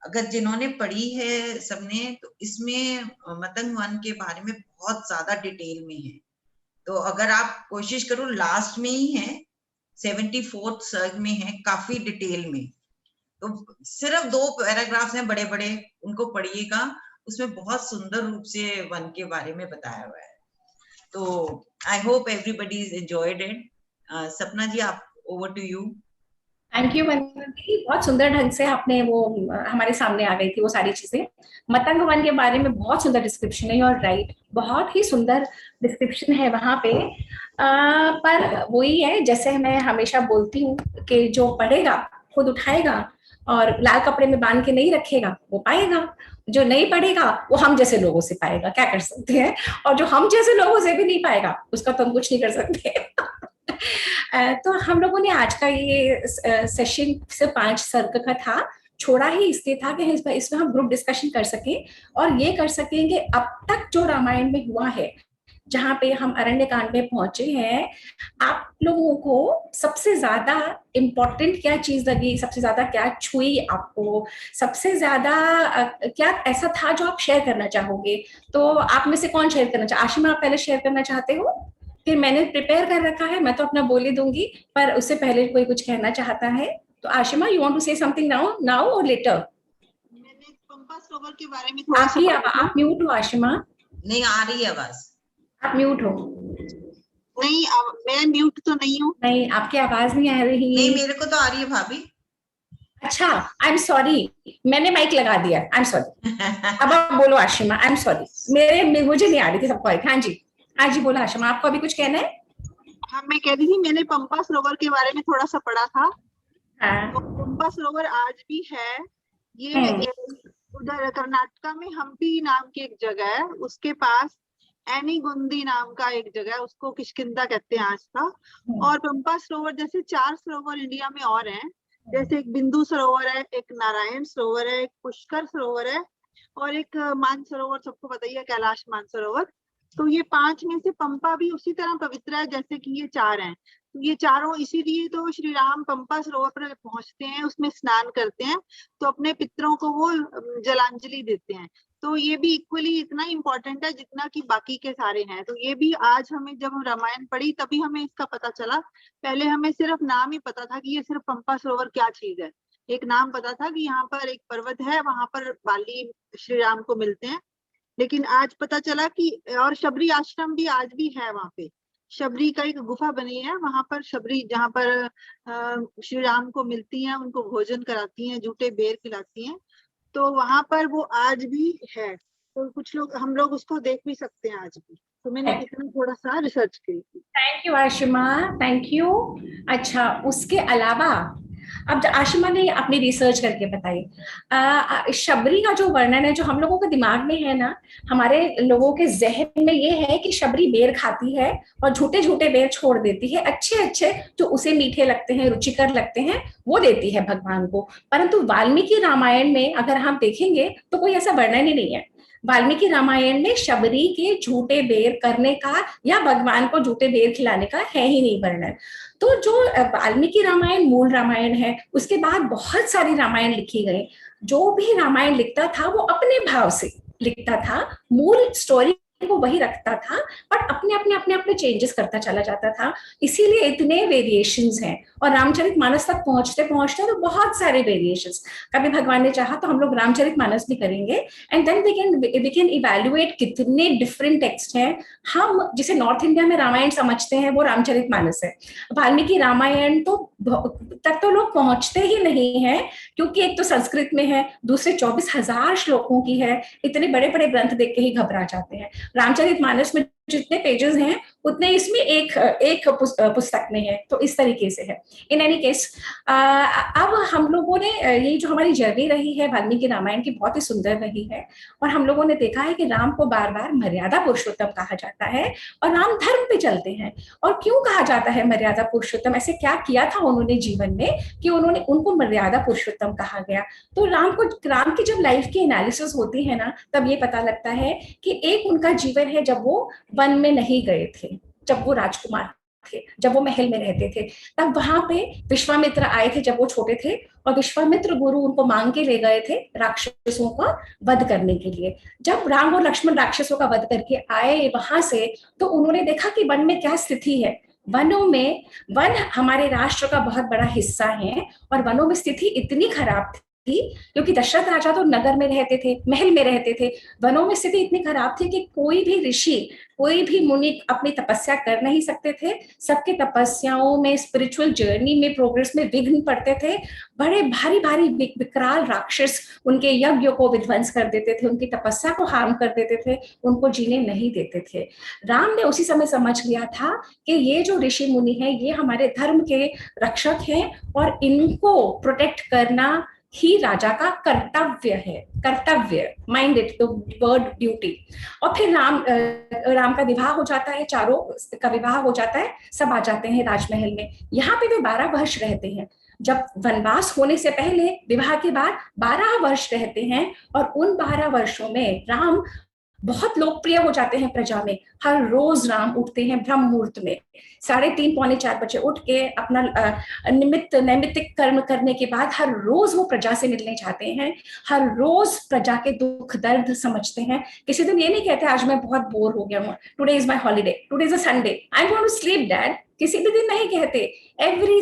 अगर जिन्होंने पढ़ी है सबने, तो इसमें मतंग वन के बारे में बहुत ज्यादा डिटेल में है। तो अगर आप कोशिश करो, लास्ट में ही है, 74th सर्ग में है, काफी डिटेल में। तो सिर्फ 2 पैराग्राफ्स हैं बड़े बड़े, उनको पढ़िएगा, उसमें बहुत सुंदर रूप से वन के बारे में बताया हुआ है। तो I hope everybody is enjoyed it. Sapna ji, आप, over to you.
Thank you Vandana ji, बहुत सुंदर ढंग से आपने वो हमारे सामने आ गई थी वो सारी चीजें। मतंग वन के बारे में बहुत सुंदर डिस्क्रिप्शन है, और राइट, बहुत ही सुंदर डिस्क्रिप्शन है वहां पे। पर वही है, जैसे मैं हमेशा बोलती हूँ कि जो पढ़ेगा खुद उठाएगा, और लाल कपड़े में बांध के नहीं रखेगा वो पाएगा, जो नहीं पढ़ेगा वो हम जैसे लोगों से पाएगा, क्या कर सकते हैं। और जो हम जैसे लोगों से भी नहीं पाएगा उसका तो हम कुछ नहीं कर सकते। तो हम लोगों ने आज का ये सेशन सिर्फ 5 सर्ग का था, छोड़ा ही इसलिए था कि इसमें हम ग्रुप डिस्कशन कर सकें और ये कर सकेंगे अब तक जो रामायण में हुआ है, जहाँ पे हम अरण्य कांड में पहुंचे हैं, आप लोगों को सबसे ज्यादा इम्पोर्टेंट क्या चीज लगी, सबसे ज्यादा क्या छुई आपको, सबसे ज्यादा क्या ऐसा था जो आप शेयर करना चाहोगे? तो आप में से कौन शेयर करना चाहे? आशिमा, आप पहले शेयर करना चाहते हो? फिर मैंने प्रिपेयर कर रखा है, मैं तो अपना बोल ही दूंगी, पर उससे पहले कोई कुछ कहना चाहता है तो Ashima, you want to say something now or later?
मैंने पंपा सरोवर के बारे में थोड़ा सा पढ़ा था।
आप म्यूट हो आशिमा,
नहीं आ रही है आवाज,
आप म्यूट हो।
नहीं, मैं म्यूट तो नहीं हूँ।
नहीं, आपकी आवाज नहीं आ रही।
नहीं, मेरे को तो आ रही है भाभी।
अच्छा, आई एम सॉरी, मैंने माइक लगा दिया, आई एम सॉरी। अब आप बोलो आशिमा, आई एम सॉरी, मुझे नहीं आ रही थी सबको। हाँ जी, हाँ जी, बोला आशिमा, आपको अभी कुछ कहना है?
हाँ, मैं कह रही थी, मैंने पंपा सरोवर के बारे में थोड़ा सा पढ़ा था।
हाँ।
तो पंपा सरोवर आज भी है। ये उधर कर्नाटका में हम्पी नाम की एक जगह है, उसके पास एनीगुंदी नाम का एक जगह है, उसको किष्किंधा कहते हैं आज का। और पंपा सरोवर जैसे 4 सरोवर इंडिया में और हैं, जैसे एक बिंदु सरोवर है, एक नारायण सरोवर है, एक पुष्कर सरोवर है, और एक मान सरोवर सबको पता ही है, कैलाश मान सरोवर। तो ये 5 में से पंपा भी उसी तरह पवित्र है जैसे कि ये 4 हैं। तो ये चारों इसीलिए तो श्री राम पंपा सरोवर पर पहुंचते हैं, उसमें स्नान करते हैं, तो अपने पितरों को वो जलांजलि देते हैं। तो ये भी इक्वली इतना इम्पोर्टेंट है जितना कि बाकी के सारे हैं। तो ये भी आज हमें जब हम रामायण पढ़ी तभी हमें इसका पता चला। पहले हमें सिर्फ नाम ही पता था कि ये सिर्फ पंपा सरोवर क्या चीज है, एक नाम पता था कि यहाँ पर एक पर्वत है, वहां पर बाली श्री राम को मिलते हैं। लेकिन आज पता चला कि और शबरी आश्रम भी आज भी है वहां पे। शबरी का एक गुफा बनी है वहां पर, शबरी जहाँ पर श्री राम को मिलती हैं, उनको भोजन कराती हैं, जूठे बेर खिलाती हैं, तो वहां पर वो आज भी है। तो कुछ लोग, हम लोग उसको देख भी सकते हैं आज भी। तो मैंने इतना थोड़ा सा रिसर्च की थी।
Thank you Ashima, thank you. अच्छा, उसके अलावा अब आशिमा ने अपनी रिसर्च करके बताई, शबरी का जो वर्णन है जो हम लोगों के दिमाग में है ना, हमारे लोगों के जहन में ये है कि शबरी बेर खाती है और झूठे झूठे बेर छोड़ देती है, अच्छे अच्छे जो उसे मीठे लगते हैं, रुचिकर लगते हैं, वो देती है भगवान को। परंतु वाल्मीकि रामायण में अगर हम देखेंगे तो कोई ऐसा वर्णन ही नहीं है। वाल्मीकि रामायण में शबरी के झूठे बेर करने का या भगवान को झूठे बेर खिलाने का है ही नहीं वर्णन। तो जो वाल्मीकि रामायण मूल रामायण है, उसके बाद बहुत सारी रामायण लिखी गई। जो भी रामायण लिखता था वो अपने भाव से लिखता था, मूल स्टोरी वो वही रखता था, बट अपने चेंजेस करता चला जाता था। इसीलिए इतने वेरिएशंस हैं। और रामचरितमानस तक पहुंचते पहुंचते तो बहुत सारे वेरिएशंस, कभी भगवान ने चाहा तो हम लोग रामचरितमानस भी करेंगे, and then we can evaluate कितने डिफरेंट टेक्स्ट हैं। हम जिसे नॉर्थ इंडिया में रामायण समझते हैं वो रामचरितमानस है। वाल्मीकि रामायण तो तक तो लोग पहुंचते ही नहीं है, क्योंकि एक तो संस्कृत में है, दूसरे 24,000 श्लोकों की है। इतने बड़े बड़े ग्रंथ देख के ही घबरा जाते हैं। रामचरितमानस में जितने पेजेस हैं उतने इसमें एक पुस्तक में है। तो इस तरीके से है। इन एनी केस, अब हम लोगों ने ये जो हमारी जर्नी रही है वाल्मीकि रामायण की, बहुत ही सुंदर रही है। और हम लोगों ने देखा है कि राम को बार बार मर्यादा पुरुषोत्तम कहा जाता है और राम धर्म पे चलते हैं। और क्यों कहा जाता है मर्यादा पुरुषोत्तम? ऐसे क्या किया था उन्होंने जीवन में कि उनको मर्यादा पुरुषोत्तम कहा गया? तो राम की जब लाइफ की एनालिसिस होती है ना, तब ये पता लगता है कि एक उनका जीवन है जब वो वन में नहीं गए थे, जब वो राजकुमार थे, जब वो महल में रहते थे, तब वहां पे विश्वामित्र आए थे जब वो छोटे थे, और विश्वामित्र गुरु उनको मांग के ले गए थे राक्षसों का वध करने के लिए। जब राम और लक्ष्मण राक्षसों का वध करके आए वहां से, तो उन्होंने देखा कि वन में क्या स्थिति है। वन हमारे राष्ट्र का बहुत बड़ा हिस्सा है, और वनों में स्थिति इतनी खराब थी क्योंकि दशरथ राजा तो नगर में रहते थे, महल में रहते थे। वनों में स्थिति इतनी खराब थी कि कोई भी ऋषि, कोई भी मुनि अपनी तपस्या कर नहीं सकते थे। सबके तपस्याओं में, स्पिरिचुअल जर्नी में, प्रोग्रेस में विघ्न पड़ते थे। बड़े भारी भारी विकराल राक्षस उनके यज्ञ को विध्वंस कर देते थे, उनकी तपस्या को हार्म कर देते थे, उनको जीने नहीं देते थे। राम ने उसी समय समझ लिया था कि ये जो ऋषि मुनि हैं ये हमारे धर्म के रक्षक हैं, और इनको प्रोटेक्ट करना ही राजा का कर्तव्य है। कर्तव्य, mind it, the word duty. और फिर राम का विवाह हो जाता है, चारों का विवाह हो जाता है, सब आ जाते हैं राजमहल में। यहाँ पे वे 12 वर्ष रहते हैं। जब वनवास होने से पहले, विवाह के बाद 12 वर्ष रहते हैं, और उन 12 वर्षों में राम बहुत लोकप्रिय हो जाते हैं प्रजा में। हर रोज राम उठते हैं ब्रह्म मुहूर्त में, 3:30 पौने 4 बजे उठ के अपना नैमित्तिक कर्म करने के बाद हर रोज वो प्रजा से मिलने जाते हैं। हर रोज प्रजा के दुख दर्द समझते हैं। किसी दिन ये नहीं कहते आज मैं बहुत बोर हो गया हूँ, today is my holiday, today is a Sunday, I am going to sleep dad. किसी भी दिन नहीं कहते। एवरी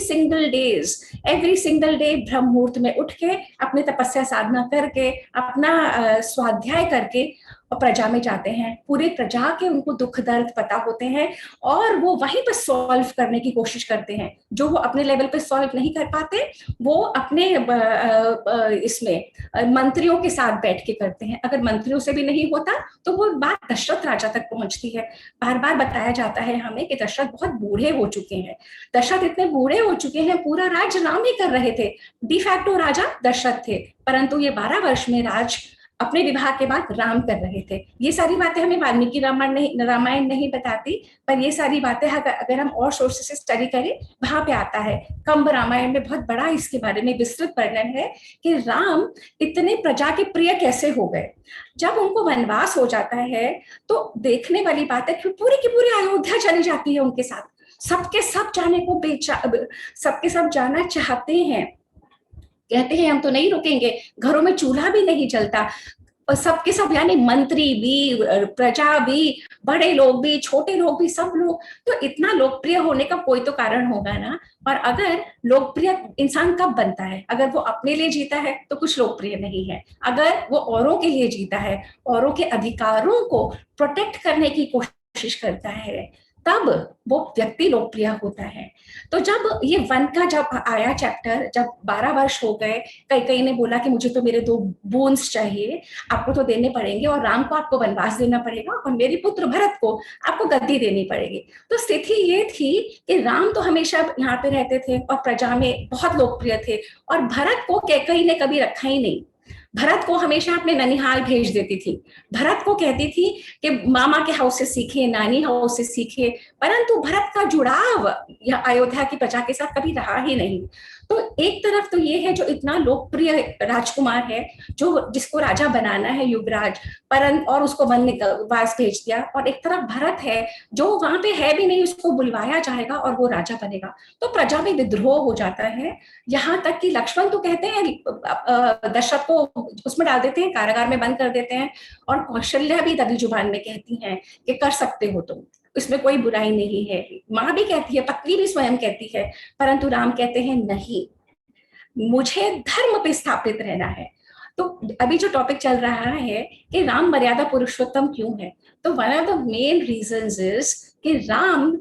सिंगल डे ब्रह्म मुहूर्त में उठ के अपनी तपस्या साधना करके, अपना स्वाध्याय करके प्रजा में जाते हैं। पूरे प्रजा के उनको दुख दर्द पता होते हैं, और वो वहीं पर सॉल्व करने की कोशिश करते हैं। जो वो अपने लेवल पे सॉल्व नहीं कर पाते, वो अपने इसमें मंत्रियों के साथ बैठ के करते हैं। अगर मंत्रियों से भी नहीं होता तो वो बात दशरथ राजा तक पहुंचती है। बार बार बताया जाता है हमें कि दशरथ बहुत बूढ़े हो चुके हैं। दशरथ इतने बूढ़े हो चुके हैं, पूरा राज राम ही कर रहे थे, डिफैक्टो राजा दशरथ थे, परंतु ये 12 वर्ष में राज अपने विवाह के बाद राम कर रहे थे। ये सारी बातें हमें वाल्मीकि रामायण नहीं बताती, पर ये सारी बातें अगर हम और सोर्सेस से स्टडी करें वहां पे आता है। कंब रामायण में बहुत बड़ा इसके बारे में विस्तृत वर्णन है कि राम इतने प्रजा के प्रिय कैसे हो गए। जब उनको वनवास हो जाता है तो देखने वाली बात है कि पूरी की पूरी अयोध्या चली जाती है उनके साथ, सबके सब जाने को सबके सब जाना चाहते हैं, कहते हैं हम तो नहीं रुकेंगे, घरों में चूल्हा भी नहीं जलता, और सबके सब यानी मंत्री भी, प्रजा भी, बड़े लोग भी, छोटे लोग भी, सब लोग। तो इतना लोकप्रिय होने का कोई तो कारण होगा ना। और अगर लोकप्रिय इंसान कब बनता है? अगर वो अपने लिए जीता है तो कुछ लोकप्रिय नहीं है, अगर वो औरों के लिए जीता है, औरों के अधिकारों को प्रोटेक्ट करने की कोशिश करता है, तब वो व्यक्ति लोकप्रिय होता है। तो जब ये वन का जब आया चैप्टर, जब 12 वर्ष हो गए, कई ने बोला कि मुझे तो मेरे 2 बूंस चाहिए, आपको तो देने पड़ेंगे, और राम को आपको वनवास देना पड़ेगा, और मेरे पुत्र भरत को आपको गद्दी देनी पड़ेगी। तो स्थिति ये थी कि राम तो हमेशा यहाँ पे रहते थे और प्रजा में बहुत लोकप्रिय थे, और भरत को कैकेयी ने कभी रखा ही नहीं। भरत को हमेशा अपने ननिहाल भेज देती थी, भरत को कहती थी कि मामा के हाउस से सीखे, नानी हाउस से सीखे, परंतु भरत का जुड़ाव अयोध्या की प्रजा के साथ कभी रहा ही नहीं। तो एक तरफ तो ये है जो इतना लोकप्रिय राजकुमार है, जो जिसको राजा बनाना है, युवराज, परंतु और उसको वनवास भेज दिया, और एक तरफ भरत है जो वहां पे है भी नहीं, उसको बुलवाया जाएगा और वो राजा बनेगा। तो प्रजा में विद्रोह हो जाता है। यहाँ तक कि लक्ष्मण तो कहते हैं, दशरथ को उसमें डाल देते हैं, कारागार में बंद कर देते हैं, और कौशल्या भी दबी जुबान में कहती हैं कि कर सकते हो तुम, इसमें कोई बुराई नहीं है। माँ भी कहती है, पत्नी भी स्वयं कहती है, परंतु राम कहते हैं नहीं, मुझे धर्म पे स्थापित रहना है। तो अभी जो टॉपिक चल रहा है कि राम मर्यादा पुरुषोत्तम क्यों है, तो one of the main reasons is कि राम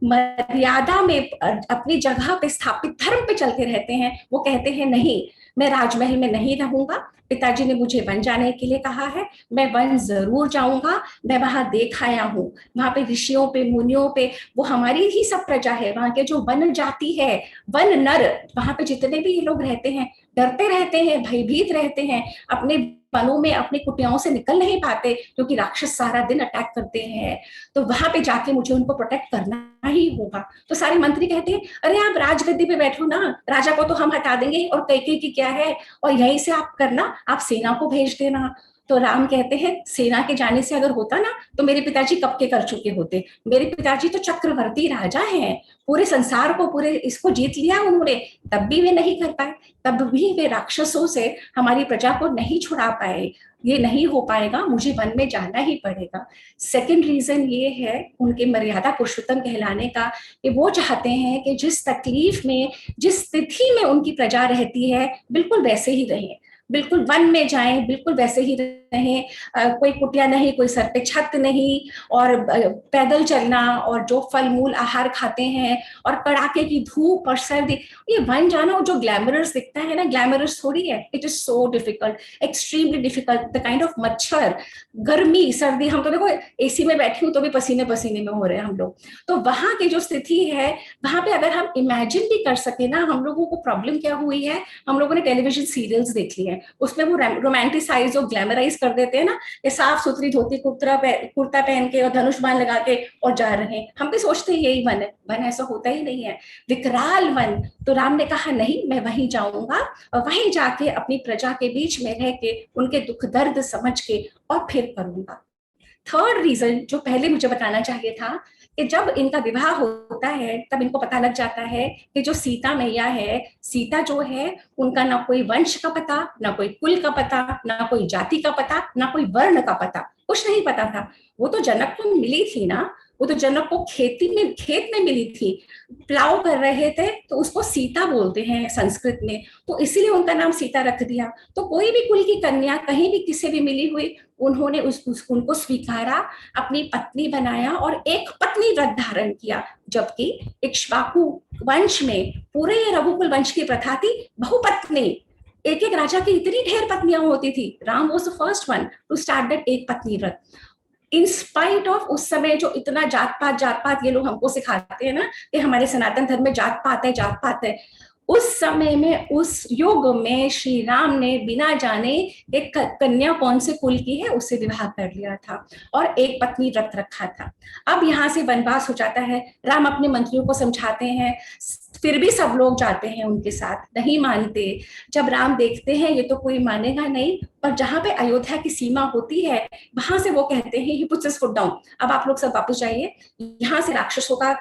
मर्यादा में अपनी जगह पे स्थापित धर्म पे चलते रहते हैं। वो कहते हैं नहीं, मैं राजमहल में नहीं रहूंगा, पिताजी ने मुझे वन जाने के लिए कहा है, मैं वन जरूर जाऊंगा, मैं वहां देख आया हूँ, वहां पे ऋषियों पे, मुनियों पे, वो हमारी ही सब प्रजा है, वहां के जो वन जाति है, वन नर, वहां पे जितने भी ये लोग रहते हैं, डरते रहते हैं, भयभीत रहते हैं, अपने वनों में अपनी कुटियाओं से निकल नहीं पाते क्योंकि राक्षस सारा दिन अटैक करते हैं। तो वहां पे जाके मुझे उनको प्रोटेक्ट करना ही होगा। तो सारे मंत्री कहते हैं, अरे आप राजगद्दी पे बैठो ना, राजा को तो हम हटा देंगे, और कैकेयी की क्या है, और यहीं से आप करना, आप सेना को भेज देना। तो राम कहते हैं, सेना के जाने से अगर होता ना तो मेरे पिताजी कब के कर चुके होते, मेरे पिताजी तो चक्रवर्ती राजा हैं, पूरे संसार को, पूरे इसको जीत लिया उन्होंने, तब भी वे नहीं कर पाए, तब भी वे राक्षसों से हमारी प्रजा को नहीं छुड़ा पाए। ये नहीं हो पाएगा, मुझे वन में जाना ही पड़ेगा। सेकंड रीजन ये है उनके मर्यादा पुरुषोत्तम कहलाने का, कि वो चाहते हैं कि जिस तकलीफ में, जिस स्थिति में उनकी प्रजा रहती है, बिल्कुल वैसे ही रहे, बिल्कुल वन में जाएं, बिल्कुल वैसे ही रहें, कोई कुटिया नहीं, कोई सर पे छत नहीं, और पैदल चलना, और जो फल मूल आहार खाते हैं, और कड़ाके की धूप और सर्दी, ये वन जाना जो ग्लैमरस दिखता है ना, ग्लैमरस थोड़ी है, it is so difficult, extremely difficult, the kind of मच्छर, गर्मी, सर्दी, हम तो देखो एसी में बैठी हूँ तो भी पसीने पसीने में हो रहे हैं हम लोग। तो वहां की जो स्थिति है, वहां पे अगर हम इमेजिन भी कर सके ना, हम लोगों को प्रॉब्लम क्या हुई है, हम लोगों ने टेलीविजन सीरियल्स देख लिए हैं, उसमें वो रोमांटिसाइज और ग्लैमराइज कर देते हैं ना, ये साफ सुथरी धोती कुर्ता पहन के और धनुष बाण लगा के और जा रहे हैं, हम भी सोचते हैं यही वन है, वन ऐसा होता ही नहीं है, विकराल वन। तो राम ने कहा नहीं, मैं वहीं जाऊंगा, और वहीं जाके अपनी प्रजा के बीच में रह के उनके दुख दर्द समझ के और फिर करूंगा। थर्ड रीजन जो पहले मुझे बताना चाहिए था, कि जब इनका विवाह होता है तब इनको पता लग जाता है कि जो सीता मैया है, सीता जो है, उनका ना कोई वंश का पता, ना कोई कुल का पता, ना कोई जाति का पता, ना कोई वर्ण का पता, कुछ नहीं पता था। वो तो जनक को मिली थी ना, वो तो जनक को खेत में मिली थी, प्लाव कर रहे थे, तो उसको सीता बोलते हैं संस्कृत में, तो इसीलिए उनका नाम सीता रख दिया। तो कोई भी कुल की कन्या कहीं भी किसी भी मिली हुई, उन्होंने उनको स्वीकारा, अपनी पत्नी बनाया और एक पत्नी व्रत धारण किया। जबकि इक्ष्वाकु वंश में, पूरे रघुकुल वंश की प्रथा थी बहुपत्नी, एक एक राजा की इतनी ढेर पत्नियां होती थी। Ram was the first one two start that एक पत्नी व्रत। इन स्पाइट ऑफ उस समय जो इतना जात पात ये लोग हमको सिखाते हैं ना कि हमारे सनातन धर्म में जात पात है, उस समय में, उस युग में श्री राम ने बिना जाने एक कन्या कौन से कुल की है उससे विवाह कर लिया था और एक पत्नी व्रत रखा था। अब यहाँ से वनवास हो जाता है, राम अपने मंत्रियों को समझाते हैं, फिर भी सब लोग जाते हैं उनके साथ, नहीं मानते। जब राम देखते हैं ये तो कोई मानेगा नहीं, और जहां पे अयोध्या की सीमा होती है वहां से वो कहते हैं he puts his foot down, अब आप लोग सब वापस जाइए, यहाँ से राक्षसों का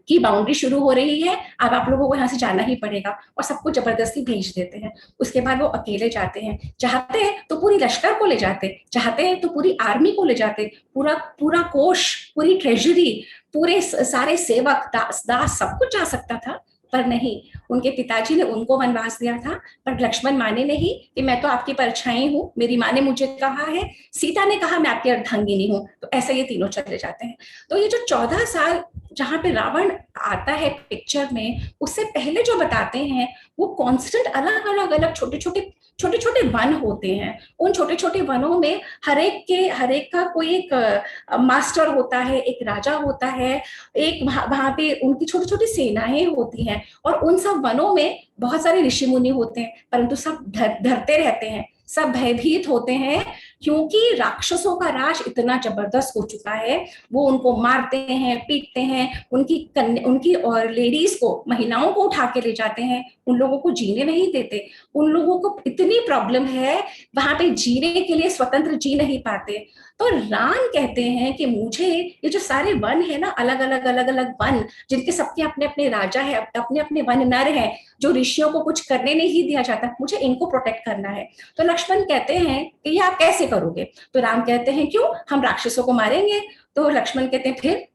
की बाउंड्री शुरू हो रही है, अब आप लोगों को यहाँ से जाना ही पड़ेगा, और सबको जबरदस्ती भेज देते हैं। उसके बाद वो अकेले जाते हैं, चाहते हैं तो पूरी लश्कर को ले जाते, चाहते हैं तो पूरी आर्मी को ले जाते, पूरा पूरा कोष, पूरी ट्रेजरी, पूरे सारे सेवक दास सब कुछ जा सकता था, पर नहीं, उनके पिताजी ने उनको वनवास दिया था। पर लक्ष्मण माने नहीं कि मैं तो आपकी परछाई हूँ, मेरी माँ ने मुझे कहा है, सीता ने कहा मैं आपकी अर्धांगिनी हूँ, तो ऐसे ये तीनों चले जाते हैं। तो ये जो 14 साल जहाँ पे रावण आता है पिक्चर में, उससे पहले जो बताते हैं वो कांस्टेंट अलग अलग अलग छोटे छोटे वन होते हैं। उन छोटे छोटे वनों में हर एक का कोई एक मास्टर होता है, एक राजा होता है, एक वहां पे उनकी छोटी छोटी सेनाएं होती हैं, और उन सब वनों में बहुत सारे ऋषि मुनि होते हैं, परंतु सब डरते रहते हैं, सब भयभीत होते हैं, क्योंकि राक्षसों का राज इतना जबरदस्त हो चुका है। वो उनको मारते हैं, पीटते हैं, उनकी और लेडीज को, महिलाओं को उठा के ले जाते हैं, उन लोगों को जीने नहीं देते। उन लोगों को इतनी प्रॉब्लम है, वहां पे जीने के लिए स्वतंत्र जी नहीं पाते। तो राम कहते हैं कि मुझे ये जो सारे वन है ना, अलग अलग वन, जिनके सबके अपने अपने राजा है, अपने अपने वन नर हैं, जो ऋषियों को कुछ करने नहीं दिया जाता, मुझे इनको प्रोटेक्ट करना है। तो लक्ष्मण कहते हैं कि ये आप कैसे करोगे? तो राम कहते हैं क्यों, हम राक्षसों को मारेंगे। तो लक्ष्मण कहते हैं फिर?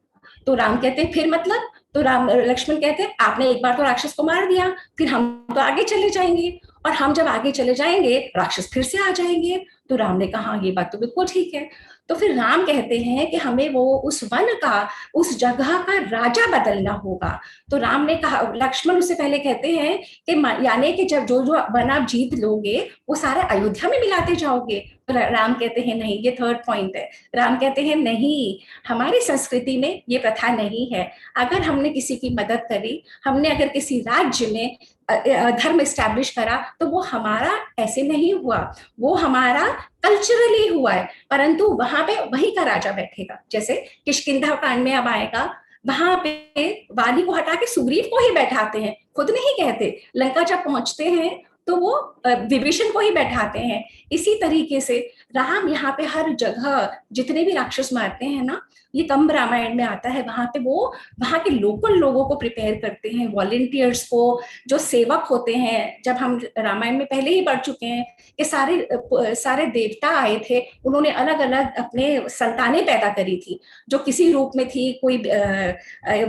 तो राम कहते हैं फिर मतलब? तो लक्ष्मण कहते हैं आपने एक बार तो राक्षस को मार दिया, फिर हम तो आगे चले जाएंगे, और हम जब आगे चले जाएंगे राक्षस फिर से आ जाएंगे। तो राम ने कहा ये बात तो बिल्कुल ठीक है। तो फिर राम कहते हैं कि हमें वो उस वन का, उस जगह का राजा बदलना होगा। तो राम ने कहा, लक्ष्मण उससे पहले कहते हैं कि यानी कि जब जो जो वन आप जीत लोगे वो सारे अयोध्या में मिलाते जाओगे। तो राम कहते हैं नहीं, ये थर्ड पॉइंट है। राम कहते हैं नहीं, हमारी संस्कृति में ये प्रथा नहीं है। अगर हमने किसी की मदद करी, हमने अगर किसी राज्य में धर्म एस्टैब्लिश करा, तो वो हमारा ऐसे नहीं हुआ, वो हमारा कल्चरली हुआ है, परंतु वहां पे वही का राजा बैठेगा। जैसे किष्किंधा कांड में अब आएगा, वहां पे वाली को हटा के सुग्रीव को ही बैठाते हैं, खुद नहीं कहते। लंका जब पहुंचते हैं तो वो विभीषण को ही बैठाते हैं। इसी तरीके से राम यहाँ पे हर जगह जितने भी राक्षस मारते हैं ना, ये कंब रामायण में आता है, वहां पे वो वहां के लोकल लोगों को प्रिपेयर करते हैं, वॉलेंटियर्स को, जो सेवक होते हैं। जब हम रामायण में पहले ही पढ़ चुके हैं कि सारे देवता आए थे, उन्होंने अलग अलग अपने संतानें पैदा करी थी, जो किसी रूप में थी, कोई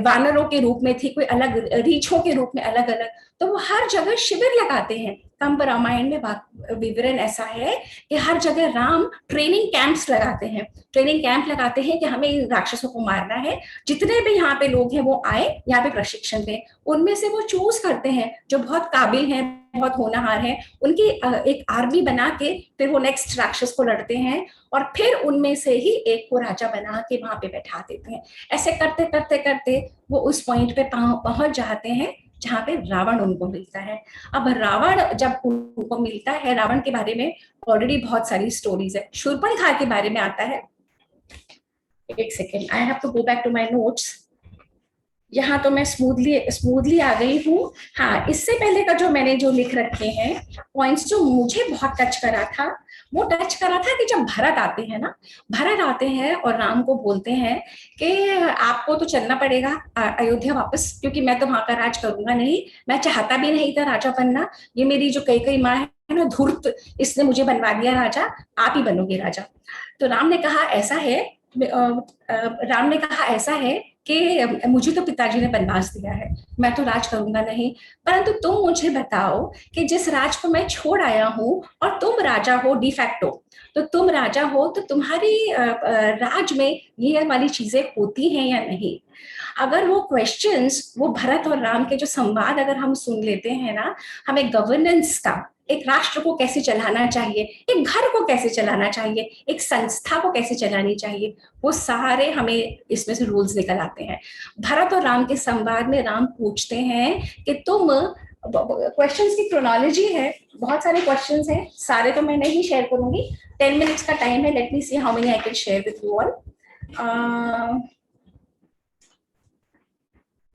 वानरों के रूप में थी, कोई अलग रीछों के रूप में अलग अलग। तो वो हर जगह शिविर लगाते हैं। कंब रामायण में विवरण ऐसा है कि हर जगह राम ट्रेनिंग कैंप्स लगाते हैं, ट्रेनिंग कैंप लगाते हैं कि हमें इन राक्षसों को मारना है। जितने भी यहाँ पे लोग हैं वो आए, यहाँ पे प्रशिक्षण दें। उनमें से वो चूज करते हैं जो बहुत काबिल हैं, बहुत होनहार हैं, उनकी एक आर्मी बना के फिर वो नेक्स्ट राक्षस को लड़ते हैं, और फिर उनमें से ही एक को राजा बना के वहां पे बैठा देते हैं। ऐसे करते करते करते वो उस पॉइंट पे पहुंच जाते हैं जहाँ पे रावण उनको मिलता है। अब रावण जब उनको मिलता है, रावण के बारे में ऑलरेडी बहुत सारी स्टोरीज है। शूर्पणखा के बारे में आता है, एक second, I have to go back to my notes. यहाँ तो मैं स्मूथली आ गई हूँ। हाँ, इससे पहले का जो मैंने जो लिख रखे हैं पॉइंट्स, जो मुझे बहुत टच करा था, वो टच करा था कि जब भरत आते हैं ना, भरत आते हैं और राम को बोलते हैं कि आपको तो चलना पड़ेगा अयोध्या वापस, क्योंकि मैं तो वहां का राज करूंगा नहीं, मैं चाहता भी नहीं था राजा बनना, ये मेरी जो कई माँ है ना धूर्त, इसने मुझे बनवा दिया राजा, आप ही बनोगे राजा। तो राम ने कहा ऐसा है कि मुझे तो पिताजी ने वनवास दिया है, मैं तो राज करूंगा नहीं, परंतु तुम मुझे बताओ कि जिस राज को मैं छोड़ आया हूँ और तुम राजा हो डिफैक्टो, तो तुम राजा हो तो तुम्हारी राज में ये वाली चीजें होती हैं या नहीं? अगर वो क्वेश्चंस, वो भरत और राम के जो संवाद अगर हम सुन लेते हैं ना, हमें गवर्नेंस का, एक राष्ट्र को कैसे चलाना चाहिए, एक घर को कैसे चलाना चाहिए, एक संस्था को कैसे चलानी चाहिए, वो सारे हमें इसमें से रूल्स निकल आते हैं। भरत और राम के संवाद में राम पूछते हैं कि तुम, क्वेश्चंस की क्रोनोलॉजी है, बहुत सारे क्वेश्चंस हैं, सारे तो मैं नहीं शेयर करूंगी, 10 मिनट्स का टाइम है, let me see how many I can share with you all.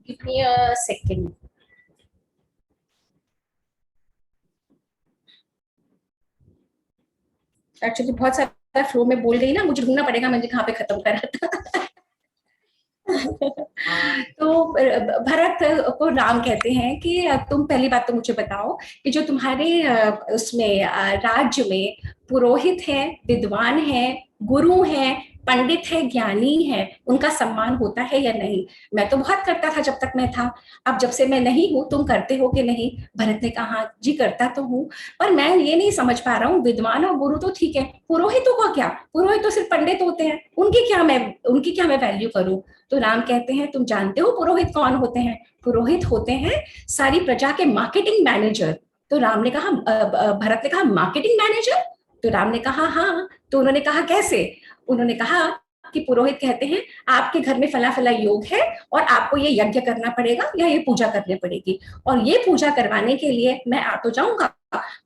Give me a second. Actually बहुत सारा फ्लो में बोल गई ना, मुझे ढूंढना पड़ेगा मैंने कहाँ पे खत्म करा था। तो भरत को राम कहते हैं कि तुम पहली बात तो मुझे बताओ कि जो तुम्हारे उसमें राज्य में पुरोहित है, विद्वान है, गुरु है, पंडित है, ज्ञानी है, उनका सम्मान होता है या नहीं? मैं तो बहुत करता था जब तक मैं था, अब जब से मैं नहीं हूं तुम करते हो कि नहीं? भरत ने कहा जी करता तो हूँ, पर मैं ये नहीं समझ पा रहा हूँ, विद्वान और गुरु तो ठीक है, पुरोहितों का क्या? पुरोहित तो सिर्फ पंडित होते हैं, उनकी क्या मैं वैल्यू करूं? तो राम कहते हैं तुम जानते हो पुरोहित कौन होते हैं? पुरोहित होते हैं सारी प्रजा के मार्केटिंग मैनेजर। तो राम ने कहा, भरत ने कहा मार्केटिंग मैनेजर? तो राम ने कहा हाँ। तो उन्होंने कहा कैसे? उन्होंने कहा कि पुरोहित कहते हैं आपके घर में फला फला योग है और आपको ये यज्ञ करना पड़ेगा या ये पूजा करनी पड़ेगी, और ये पूजा करवाने के लिए मैं आ तो जाऊंगा,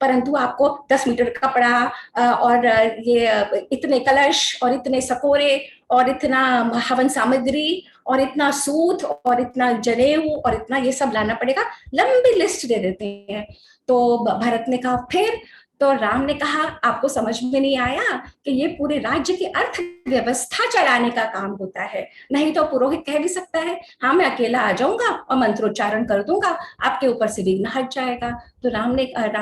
परंतु आपको 10 मीटर कपड़ा और ये इतने कलश और इतने सकोरे और इतना हवन सामग्री और इतना सूत और इतना जनेऊ और इतना ये सब लाना पड़ेगा, लंबी लिस्ट दे देते हैं। तो भरत ने कहा फिर? तो राम ने कहा आपको समझ में नहीं आया कि ये पूरे राज्य की अर्थव्यवस्था चलाने का काम होता है, नहीं तो पुरोहित कह भी सकता है हाँ मैं अकेला आ जाऊंगा और मंत्रोच्चारण कर दूंगा, आपके ऊपर से विघ्न हट जाएगा। तो राम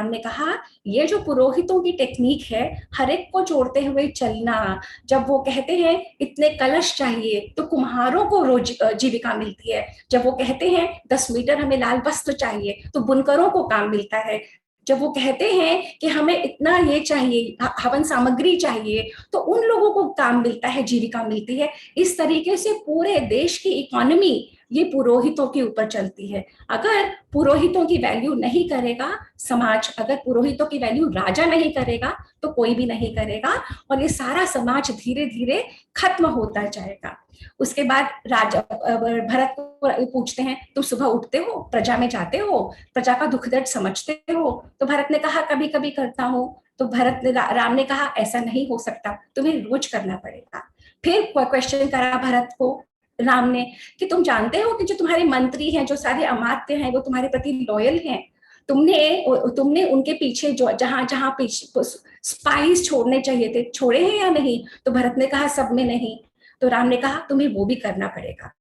ने कहा ये जो पुरोहितों की टेक्निक है, हर एक को जोड़ते हुए चलना, जब वो कहते हैं इतने कलश चाहिए तो कुम्हारों को रोज जीविका मिलती है, जब वो कहते हैं 10 मीटर हमें लाल वस्त्र चाहिए तो बुनकरों को काम मिलता है, जब वो कहते हैं कि हमें इतना ये चाहिए, हवन सामग्री चाहिए, तो उन लोगों को काम मिलता है, जीविका मिलती है। इस तरीके से पूरे देश की इकोनॉमी ये पुरोहितों के ऊपर चलती है। अगर पुरोहितों की वैल्यू नहीं करेगा समाज, अगर पुरोहितों की वैल्यू राजा नहीं करेगा तो कोई भी नहीं करेगा, और ये सारा समाज धीरे धीरे खत्म होता जाएगा। उसके बाद राजा भरत को पूछते हैं तुम सुबह उठते हो, प्रजा में जाते हो, प्रजा का दुख दर्द समझते हो? तो भरत ने कहा कभी कभी करता हूँ। तो राम ने कहा ऐसा नहीं हो सकता, तुम्हें रोज करना पड़ेगा। फिर क्वेश्चन करा भरत को राम ने कि तुम जानते हो कि जो तुम्हारे मंत्री हैं, जो सारे अमात्य हैं, वो तुम्हारे प्रति लॉयल हैं, तुमने उनके पीछे जो जहां जहां पीछे स्पाइस छोड़ने चाहिए थे छोड़े हैं या नहीं? तो भरत ने कहा सब में नहीं। तो राम ने कहा तुम्हें वो भी करना पड़ेगा।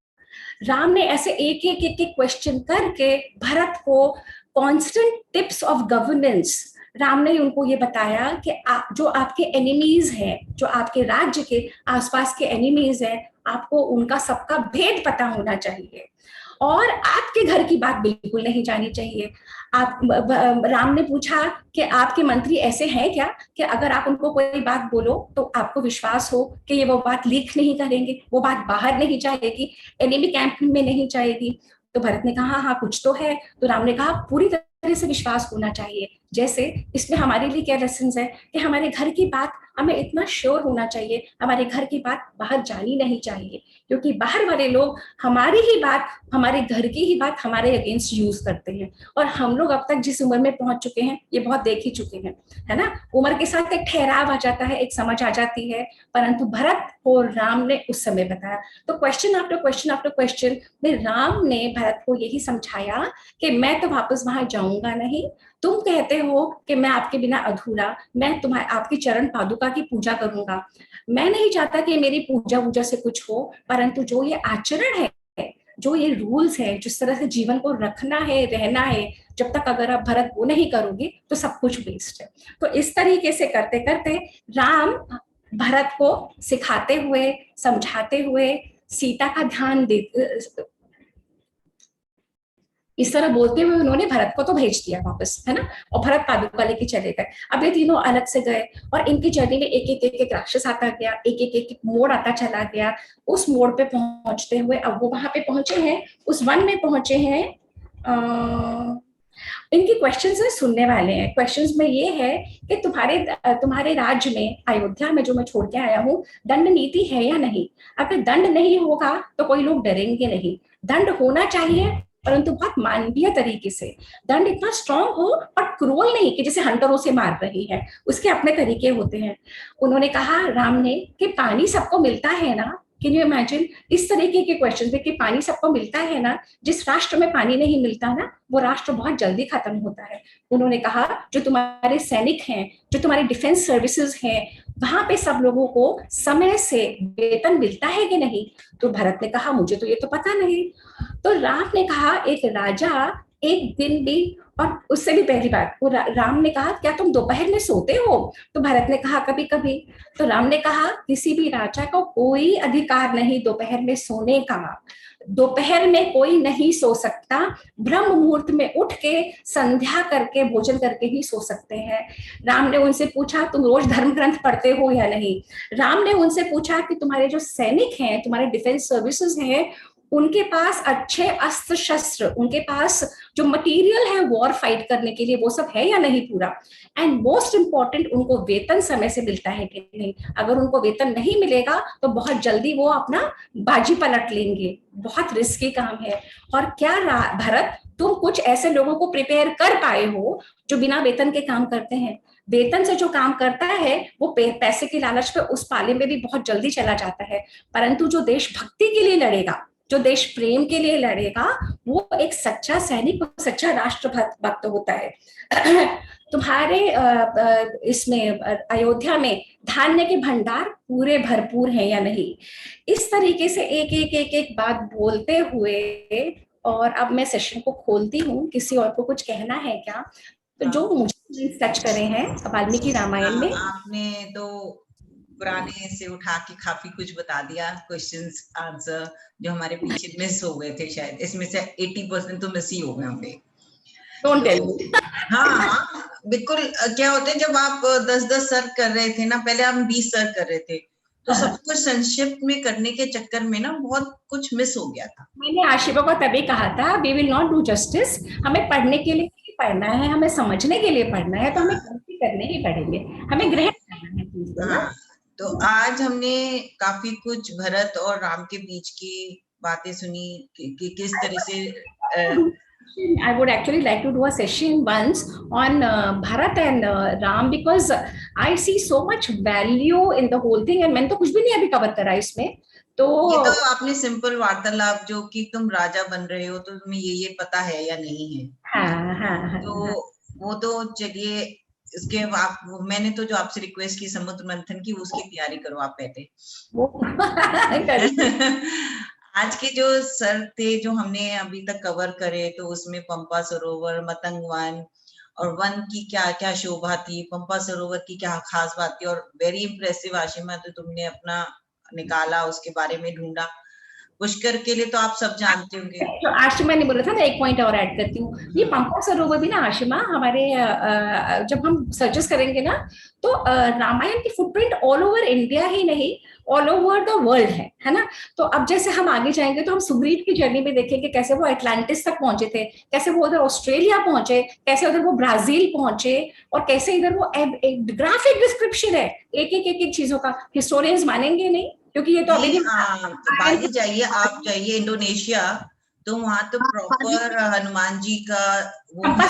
राम ने ऐसे एक एक क्वेश्चन करके भरत को constant tips of governance, Ram ने उनको ये बताया कि जो आपके एनिमीज हैं, जो आपके राज्य के आसपास के एनिमीज हैं, आपको उनका सबका भेद पता होना चाहिए और आपके घर की बात बिल्कुल नहीं जानी चाहिए। राम ने पूछा कि आपके मंत्री ऐसे हैं क्या कि अगर आप उनको कोई बात बोलो तो आपको विश्वास हो कि ये वो बात लीक नहीं करेंगे, वो बात बाहर नहीं जाएगी, एनिमी कैंप में नहीं जाएगी? तो भरत ने कहा हाँ कुछ तो है। तो राम ने कहा पूरी तरह से विश्वास होना चाहिए। जैसे इसमें हमारे लिए क्या लेसन है कि हमारे घर की बात हमें इतना श्योर होना चाहिए, हमारे घर की बात बाहर जानी नहीं चाहिए, क्योंकि बाहर वाले लोग हमारी ही बात, हमारे घर की ही बात हमारे अगेंस्ट यूज करते हैं। और हम लोग अब तक जिस उम्र में पहुंच चुके हैं ये बहुत देख ही चुके हैं, है ना? उम्र के साथ एक ठहराव आ जाता है, एक समझ आ जाती है, परंतु भरत को राम ने उस समय बताया। तो question after question after question में राम ने भरत को यही समझाया कि मैं तो वापस वहां जाऊंगा नहीं, तुम कहते हो कि मैं आपके बिना अधूरा, मैं तुम्हारे आपकी चरण पादुका की पूजा करूंगा, मैं नहीं चाहता कि मेरी पूजा से कुछ हो, परंतु जो ये आचरण है, जो ये रूल्स है, जिस तरह से जीवन को रखना है, रहना है, जब तक अगर आप भरत वो नहीं करोगे तो सब कुछ वेस्ट है। तो इस तरीके से करते करते राम भरत को सिखाते हुए, समझाते हुए, सीता का ध्यान इस तरह बोलते हुए उन्होंने भरत को तो भेज दिया वापस, है ना, और भरत पादुका लेके चले गए। अब ये तीनों अलग से गए और इनकी जर्नी में एक राक्षस आता गया, एक मोड़ आता चला गया। उस मोड़ पे पहुंचते हुए अब वो वहां पे पहुंचे हैं, उस वन में पहुंचे हैं। इनके क्वेश्चंस में सुनने वाले हैं। क्वेश्चंस में ये है कि तुम्हारे राज्य में, अयोध्या में जो मैं छोड़ के आया हूँ, दंड नीति है या नहीं। अगर दंड नहीं होगा तो कोई लोग डरेंगे नहीं। दंड होना चाहिए, परंतु बहुत मानवीय तरीके से। दंड इतना स्ट्रांग हो और क्रूअल नहीं कि जैसे हंटरों से मार रही है, उसके अपने तरीके होते हैं। उन्होंने कहा, राम ने, कि पानी सबको मिलता है ना। कैन यू इमेजिन इस तरीके के क्वेश्चन थे कि पानी सबको मिलता है ना। जिस राष्ट्र में पानी नहीं मिलता ना, वो राष्ट्र बहुत जल्दी खत्म होता है। उन्होंने कहा, जो तुम्हारे सैनिक हैं, जो तुम्हारे डिफेंस सर्विसेज हैं, वहां पे सब लोगों को समय से वेतन मिलता है कि नहीं। तो भरत ने कहा, मुझे तो ये तो पता नहीं। तो राम ने कहा, एक राजा एक दिन भी, और उससे भी पहली बात, वो राम ने कहा, क्या तुम दोपहर में सोते हो। तो भरत ने कहा, कभी कभी। तो राम ने कहा, किसी भी राजा को कोई अधिकार नहीं दोपहर में सोने का। दोपहर में कोई नहीं सो सकता। ब्रह्म मुहूर्त में उठ के संध्या करके भोजन करके ही सो सकते हैं। राम ने उनसे पूछा, तुम रोज धर्म ग्रंथ पढ़ते हो या नहीं। राम ने उनसे पूछा कि तुम्हारे जो सैनिक हैं, तुम्हारे डिफेंस सर्विसेज हैं, उनके पास अच्छे अस्त्र शस्त्र, उनके पास जो मटेरियल है वॉर फाइट करने के लिए, वो सब है या नहीं पूरा। एंड मोस्ट इंपॉर्टेंट, उनको वेतन समय से मिलता है कि नहीं। अगर उनको वेतन नहीं मिलेगा तो बहुत जल्दी वो अपना बाजी पलट लेंगे। बहुत रिस्की काम है। और क्या भरत, तुम कुछ ऐसे लोगों को प्रिपेयर कर पाए हो जो बिना वेतन के काम करते हैं। वेतन से जो काम करता है वो पैसे की लालच पे उस पाले में भी बहुत जल्दी चला जाता है। परंतु जो देशभक्ति के लिए लड़ेगा, जो देश प्रेम के लिए लड़ेगा, वो एक सच्चा सैनिक, सच्चा राष्ट्रभक्त होता है। तुम्हारे इसमें अयोध्या में धान्य के भंडार पूरे भरपूर हैं या नहीं। इस तरीके से एक बात बोलते हुए, और अब मैं सेशन को खोलती हूँ। किसी और को कुछ कहना है क्या? तो जो मुझे टच करे हैं वाल्मीकि रामायण में,
आपने तो पुराने से उठा के काफी कुछ बता दिया, क्वेश्चंस आंसर जो हमारे पीछे मिस हो गए थे। शायद इसमें से 80% तो मिस ही हो गए होंगे।
Don't tell me.
हाँ बिल्कुल। क्या होता है, जब आप 10-10 सर्च कर रहे थे ना, पहले हम 20 सर्च कर रहे थे, तो सब कुछ संक्षिप्त में करने के चक्कर में ना बहुत कुछ मिस हो गया था।
मैंने आशिमा को तभी कहा था, we will not do justice. हमें पढ़ने के लिए पढ़ना है, हमें समझने के लिए पढ़ना है, तो हमें गलती करने ही पड़ेंगे, हमें ग्रहण करना है।
हाँ, तो आज हमने काफी कुछ भरत और राम के बीच की बातें सुनी कि किस तरह से
I would actually like to do a session once on Bharat and Ram, because I see so much value in the whole thing, and मैंने तो कुछ भी नहीं अभी कवर करा इसमें। तो
ये तो आपने सिंपल वार्तालाप, जो कि तुम राजा बन रहे हो तो तुम्हें ये पता है या नहीं है।
हाँ,
तो वो तो चलिए, इसके आप, मैंने तो जो आपसे रिक्वेस्ट की समुद्र मंथन की, उसकी तैयारी करो आप पहले। आज के जो सर थे जो हमने अभी तक कवर करे, तो उसमें पंपा सरोवर, मतंग वन, और वन की क्या क्या शोभा थी, पंपा सरोवर की क्या खास बात थी, और वेरी इंप्रेसिव आशिमा, तो तुमने अपना निकाला, उसके बारे में ढूंढा। पुष्कर के लिए तो आप सब जानते होंगे।
तो आशिमा ने बोला था ना, एक पॉइंट और ऐड करती हूँ। ये पंपा सरोवर भी ना आशिमा, हमारे जब हम सर्चेस करेंगे ना, तो रामायण की फुटप्रिंट ऑल ओवर इंडिया ही नहीं, ऑल ओवर द वर्ल्ड है ना। तो अब जैसे हम आगे जाएंगे तो हम सुग्रीव की जर्नी में देखेंगे कैसे वो अटलांटिस तक पहुंचे थे, कैसे वो उधर ऑस्ट्रेलिया पहुंचे, कैसे उधर वो ब्राजील पहुंचे, और कैसे इधर वो ग्राफिक डिस्क्रिप्शन है एक चीजों का। हिस्टोरियंस मानेंगे नहीं, क्योंकि ये तो अभी
बाली जाइए, आप जाइए इंडोनेशिया, तो वहां तो प्रॉपर हनुमान जी का वो है।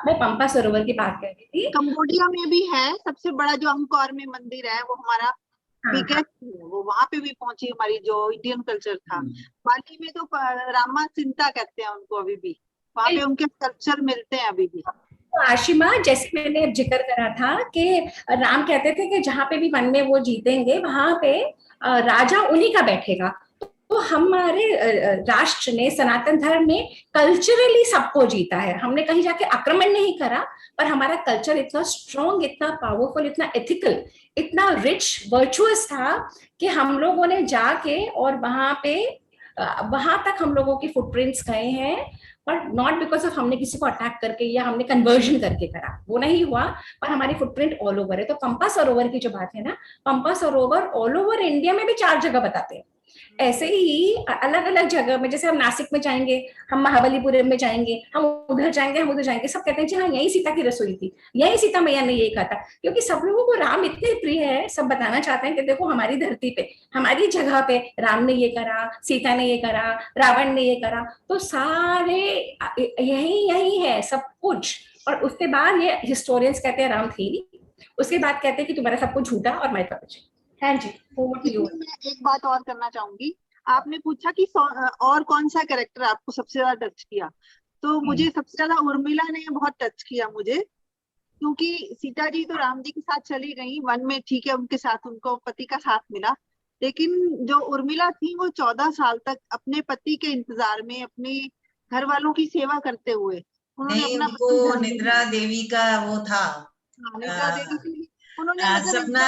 मैं पंपा सरोवर की बात कर रही थी।
कंबोडिया में भी है, सबसे बड़ा जो अंकोर में मंदिर है वो हमारा बिगेस्ट है, वो वहां पे भी पहुंची हमारी जो इंडियन कल्चर था। बाली में तो रामा सिंता कहते हैं उनको, अभी भी वहां पे उनके स्कल्पचर मिलते हैं अभी भी।
तो आशिमा, जैसे मैंने जिक्र करा था कि राम कहते थे कि जहां पे भी वन में वो जीतेंगे, वहां पे राजा उन्हीं का बैठेगा। तो हमारे राष्ट्र ने, सनातन धर्म ने कल्चरली सबको जीता है। हमने कहीं जाके आक्रमण नहीं करा, पर हमारा कल्चर इतना स्ट्रॉन्ग, इतना पावरफुल, इतना एथिकल, इतना रिच, वर्चुअस था कि हम लोगों ने जाके, और वहां तक हम लोगों की फुटप्रिंट्स गए हैं। बट नॉट बिकॉज ऑफ हमने किसी को अटैक करके या हमने कन्वर्जन करके करा, वो नहीं हुआ, पर हमारी फुटप्रिंट ऑल ओवर है। तो पंपा सरोवर की जो बात है ना, पंपा सरोवर ऑल ओवर इंडिया में भी 4 जगह बताते हैं। ऐसे ही अलग अलग जगह में, जैसे हम नासिक में जाएंगे, हम महाबलीपुरम में जाएंगे, हम उधर जाएंगे, हम उधर जाएंगे, सब कहते हैं जी हाँ यही सीता की रसोई थी, यही सीता मैया ने यही कहा था। क्योंकि सब लोगों को राम इतने प्रिय है, सब बताना चाहते हैं कि देखो हमारी धरती पे, हमारी जगह पे राम ने ये करा, सीता ने ये करा, रावण ने ये करा। तो सारे यही यही है सब कुछ। और उसके बाद ये हिस्टोरियंस कहते हैं राम थे नहीं, उसके बाद कहते हैं कि तुम्हारा सब कुछ झूठा और मैं तो कुछ। हाँ जी, over to you.
इसमें मैं एक बात और करना चाहूंगी। आपने पूछा कि और कौन सा कैरेक्टर आपको सबसे ज्यादा टच किया, तो मुझे सबसे ज्यादा उर्मिला ने बहुत टच किया मुझे, क्योंकि सीता जी तो राम जी के साथ चली गई वन में, ठीक है, उनके साथ उनको पति का साथ मिला, लेकिन जो उर्मिला थी वो 14 साल तक अपने पति के इंतजार में अपने घर वालों की सेवा करते हुए उन्होंने
नहीं,
अपना
उनको निद्रा देवी का वो था,
निद्रा देवी के लिए उन्होंने मतलब
Sapna,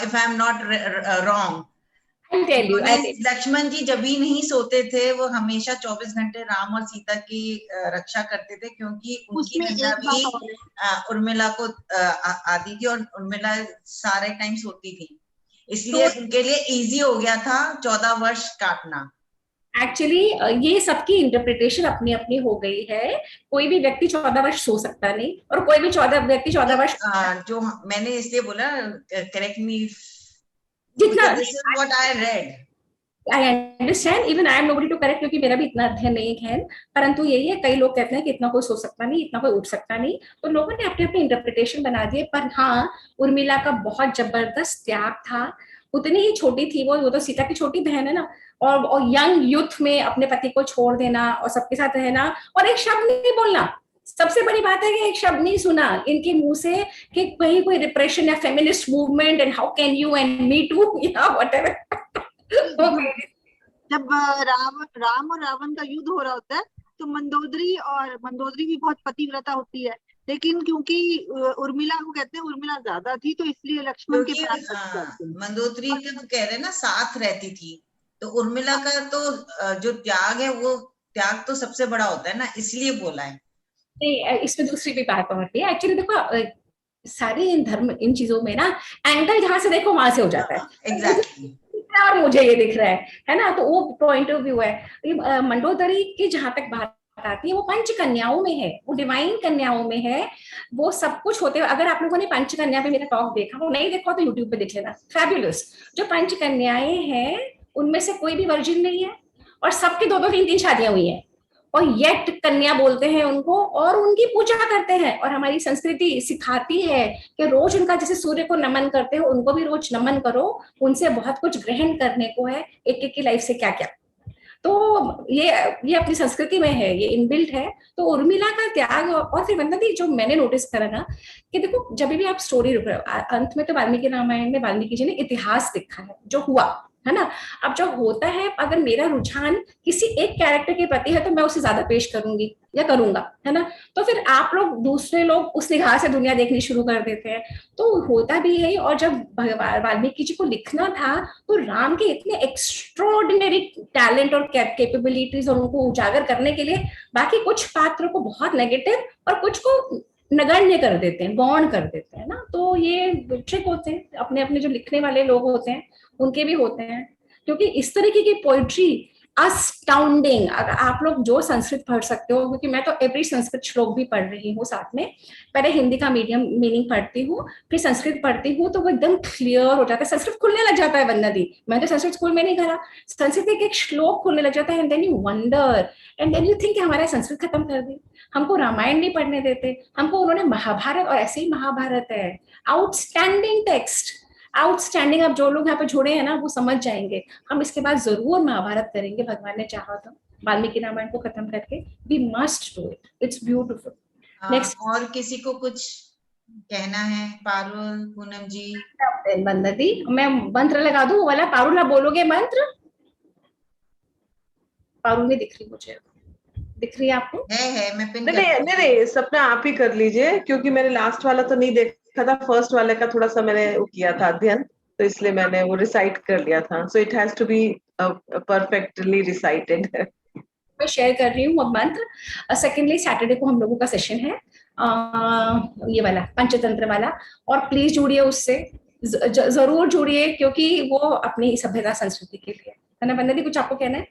if I am not wrong,
I'll tell you,
Lakshman ji जब भी नहीं सोते थे वो हमेशा 24 घंटे राम और सीता की रक्षा करते थे, क्योंकि उनकी निद्रा भी उर्मिला को आती थी और उर्मिला सारे टाइम सोती थी, इसलिए उनके लिए इजी हो गया था 14 वर्ष काटना।
एक्चुअली ये सबकी इंटरप्रिटेशन अपनी अपनी हो गई है। कोई भी व्यक्ति 14 वर्ष सो सकता नहीं, और कोई भी 14 व्यक्ति 14 वर्ष
जो मैंने इसलिए बोला, करेक्ट मी,
जितना
this is what I read,
I understand, even I am nobody to correct, क्योंकि मेरा भी इतना अध्ययन नहीं है। परंतु यही है, कई लोग कहते हैं कि इतना कोई सो सकता नहीं, इतना कोई उठ सकता नहीं, तो लोगों ने अपने अपने इंटरप्रिटेशन बना दिए। पर हाँ, उर्मिला का बहुत जबरदस्त त्याग था। उतनी ही छोटी थी वो तो सीता की छोटी बहन है ना, और यंग यूथ में अपने पति को छोड़ देना और सबके साथ रहना, और एक शब्द नहीं बोलना। सबसे बड़ी बात है कि एक शब्द नहीं सुना इनके मुंह से कि कहीं कोई रिप्रेशन या feminist movement and how can you and me too या व्हाटएवर।
जब राम और रावण का युद्ध हो रहा होता है तो मंदोदरी भी बहुत पतिव्रता होती है, लेकिन क्योंकि उर्मिला को कहते हैं उर्मिला ज्यादा थी, तो इसलिए लक्ष्मण के पास
मंदोदरी का तो कह रहे ना साथ रहती थी, तो उर्मिला का तो जो त्याग है वो त्याग तो सबसे बड़ा होता है ना, इसलिए बोला है।
इसमें दूसरी भी बात और भी एक्चुअली, देखो सारे इन धर्म इन चीजों में ना एंगल जहां से देखो वहां से हो जाता है।
एग्जैक्टली।
और मुझे ये दिख रहा है ना, तो वो पॉइंट ऑफ व्यू है। मंडोदरी की जहां तक बात आती है, वो पंच कन्याओं में है, वो डिवाइन कन्याओं में है, वो सब कुछ होते हुए। अगर आप लोगों ने पंच कन्या पे मेरा टॉक देखा, वो नहीं देखा तो यूट्यूब पे देख लेना, फैबुलस। जो पंच कन्याएं हैं उनमें से कोई भी वर्जिन नहीं है, और सबकी 2-2 3-3 शादियां हुई हैं, और येट कन्या बोलते हैं उनको, और उनकी पूजा करते हैं। और हमारी संस्कृति सिखाती है कि रोज उनका, जैसे सूर्य को नमन करते हो, उनको भी रोज नमन करो, उनसे बहुत कुछ ग्रहण करने को है, एक एक की लाइफ से क्या क्या। तो ये अपनी संस्कृति में है, ये इनबिल्ट है। तो उर्मिला का त्याग, और फिर वंदना दी, जो मैंने नोटिस करा ना कि देखो जब भी आप स्टोरी रुक रहे हो, अंत में तो वाल्मीकि रामायण में वाल्मीकि जी ने इतिहास लिखा है जो हुआ है ना। अब जो होता है, अगर मेरा रुझान किसी एक कैरेक्टर के प्रति है तो मैं उसे ज्यादा पेश करूंगी या करूंगा, है ना। तो फिर आप लोग, दूसरे लोग उस निगाह से दुनिया देखनी शुरू कर देते हैं, तो होता भी है। और जब वाल्मीकि जी को लिखना था तो राम के इतने एक्स्ट्राऑर्डिनरी टैलेंट और कैपेबिलिटीज और उनको उजागर करने के लिए बाकी कुछ पात्र को बहुत नेगेटिव और कुछ को नगण्य कर देते हैं, गौण कर देते हैं ना। तो ये ट्रिक होते हैं, अपने अपने जो लिखने वाले लोग होते हैं उनके भी होते हैं, क्योंकि इस तरीके की पोइट्री अस्टाउंडिंग। अगर आप लोग जो संस्कृत पढ़ सकते हो, क्योंकि मैं तो एवरी संस्कृत श्लोक भी पढ़ रही हूँ साथ में, पहले हिंदी का मीडियम मीनिंग पढ़ती हूँ, फिर संस्कृत पढ़ती हूँ, तो वो एकदम क्लियर हो जाता है, संस्कृत खुलने लग जाता है। वंदना दी, मैं तो संस्कृत स्कूल में नहीं करा, संस्कृत एक एक श्लोक खुलने लग जाता है, and then you wonder and then you think कि हमारा संस्कृत खत्म कर दी, हमको रामायण नहीं पढ़ने देते, हमको उन्होंने महाभारत, और ऐसे ही महाभारत है आउटस्टैंडिंग टेक्स्ट, आउटस्टैंडिंग। अब जो लोग यहाँ पे जुड़े हैं ना वो समझ जाएंगे, हम इसके बाद जरूर महाभारत करेंगे, भगवान ने चाहा तो, वाल्मीकि रामायण को खत्म करके। We must do it, it's beautiful. Next,
और किसी को कुछ कहना है? पारुल, पूनम जी,
वंदना दी, मैं मंत्र लगा दूं वाला? पारुल आप बोलोगे मंत्र? पारुल नहीं दिख रही मुझे, दिख रही है आपको?
है मैं पिन
नहीं, सपना आप ही कर लीजिए, क्योंकि मैंने लास्ट वाला तो नहीं देखा था, फर्स्ट वाले का थोड़ा सा मैंने किया था अध्ययन, तो इसलिए मैंने वो रिसाइट कर लिया था। So it has to be perfectly recited.
मैं शेयर कर रही हूँ अब मंत्र। सेकेंडली सैटरडे को हम लोगों का सेशन है, ये वाला पंचतंत्र वाला, और प्लीज जुड़िए उससे, जरूर जुड़िए, क्योंकि वो अपनी सभ्यता संस्कृति के लिए है ना। वंदना दी, कुछ आपको कहना है?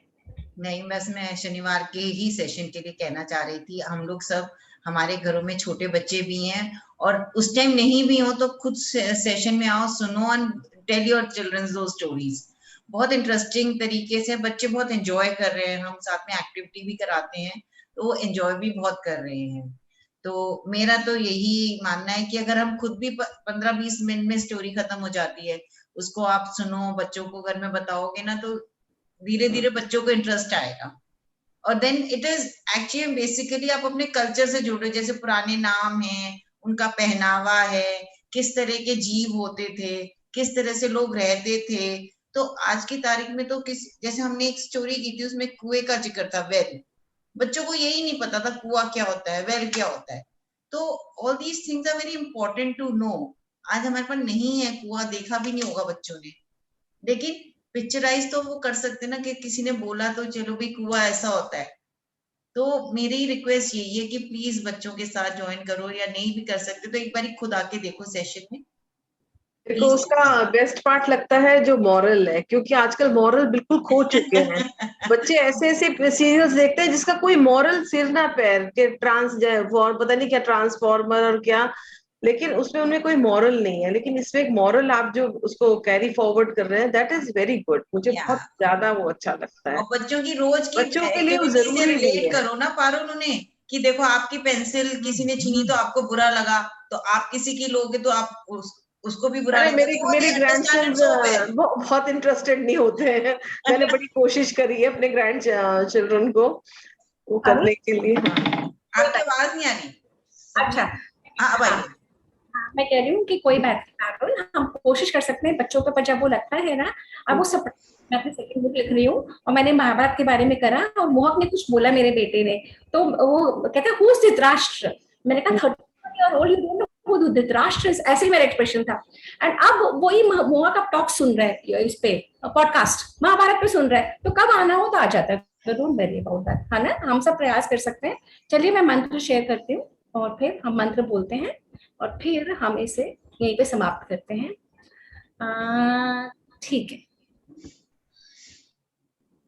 नहीं, बस मैं शनिवार के ही सेशन के लिए कहना चाह रही थी। हम लोग सब, हमारे घरों में छोटे बच्चे भी हैं, और उस टाइम नहीं भी हो तो खुद सेशन में आओ, सुनो एंड टेल योर चिल्ड्रन दो स्टोरीज। बहुत इंटरेस्टिंग तरीके से बच्चे बहुत एंजॉय कर रहे हैं, हम साथ में एक्टिविटी भी कराते हैं तो वो एंजॉय भी बहुत कर रहे हैं। तो मेरा तो यही मानना है कि अगर हम खुद भी 15-20 मिनट में स्टोरी खत्म हो जाती है, उसको आप सुनो, बच्चों को घर में बताओगे ना, तो धीरे धीरे बच्चों को इंटरेस्ट आएगा। और then it is actually basically आप अपने कल्चर से जुड़ रहे हो, जैसे पुराने नाम हैं, उनका पहनावा है, किस तरह के जीव होते थे, किस तरह से लोग रहते थे। तो आज की तारीख में तो जैसे हमने एक स्टोरी की थी, उसमें कुएं का जिक्र था, वेल। बच्चों को यही नहीं पता था कुआं क्या होता है, वेल क्या होता है। तो all these things are very important to know. आज हमारे पास नहीं है कुआं, देखा भी नहीं होगा बच्चों ने, लेकिन पिक्चराइज तो वो कर सकते ना, कि किसी ने बोला तो चलो भाई कुआं ऐसा होता है। तो मेरी रिक्वेस्ट यही है कि प्लीज बच्चों के साथ ज्वाइन करो, या नहीं भी कर सकते तो एक बार खुद आके देखो सेशन में।
मेरे को उसका बेस्ट पार्ट लगता है जो मॉरल है, क्योंकि आजकल मॉरल बिल्कुल खो चुके हैं। बच्चे ऐसे ऐसे सीरियल्स देखते हैं जिसका कोई मॉरल सिर ना पैर के, पता नहीं क्या ट्रांसफॉर्मर और क्या, लेकिन उसमें उनमें कोई मॉरल नहीं है। लेकिन इसमें एक मॉरल आप जो उसको कैरी फॉरवर्ड कर रहे हैं, दैट इज वेरी गुड। मुझे बहुत ज्यादा वो अच्छा लगता है।
और बच्चों की रोज की
बच्चों के लिए वो
एक्टिविटी से
जरूरी भी
रिलेट
है।
करो ना पारुल उन्हें, कि देखो आपकी पेंसिल किसी ने छीनी तो आपको बुरा लगा, तो आप किसी की लोगे तो आप उसको भी बुरा
अरे
लगेगा।
मेरे
तो
मेरे
they understand
ग्रैंडसन्स
it so well।
बहुत इंटरेस्टेड नहीं होते हैं। मैंने बड़ी कोशिश करी है अपने ग्रैंड चिल्ड्रन को वो करने के लिए।
आपकी आवाज नहीं आ रही।
अच्छा,
हाँ भाई,
मैं कह रही हूँ कि कोई बात नहीं पारुल, हम कोशिश कर सकते हैं बच्चों के ऊपर जब वो लगता है ना। अब वो सब, मैं अपनी सेकंड बुक लिख रही हूँ और मैंने महाभारत के बारे में करा, और मोहक ने कुछ बोला मेरे बेटे ने, तो वो कहता है हु इज धृतराष्ट्र। मैंने कहा 30 year old, you don't know who Dhritarashtra is, ऐसे ही मेरा एक्सप्रेशन था। एंड अब वही मोहक अब टॉक सुन रहा है इस पे, पॉडकास्ट महाभारत पे सुन रहा है, तो कब आना हो तो आ जाता है। तो डोंट वरी अबाउट दैट, है ना। हम सब प्रयास कर सकते हैं। चलिए मैं मंत्र शेयर करती हूँ और फिर हम मंत्र बोलते हैं और फिर हम इसे यहीं पे समाप्त करते हैं। ठीक है।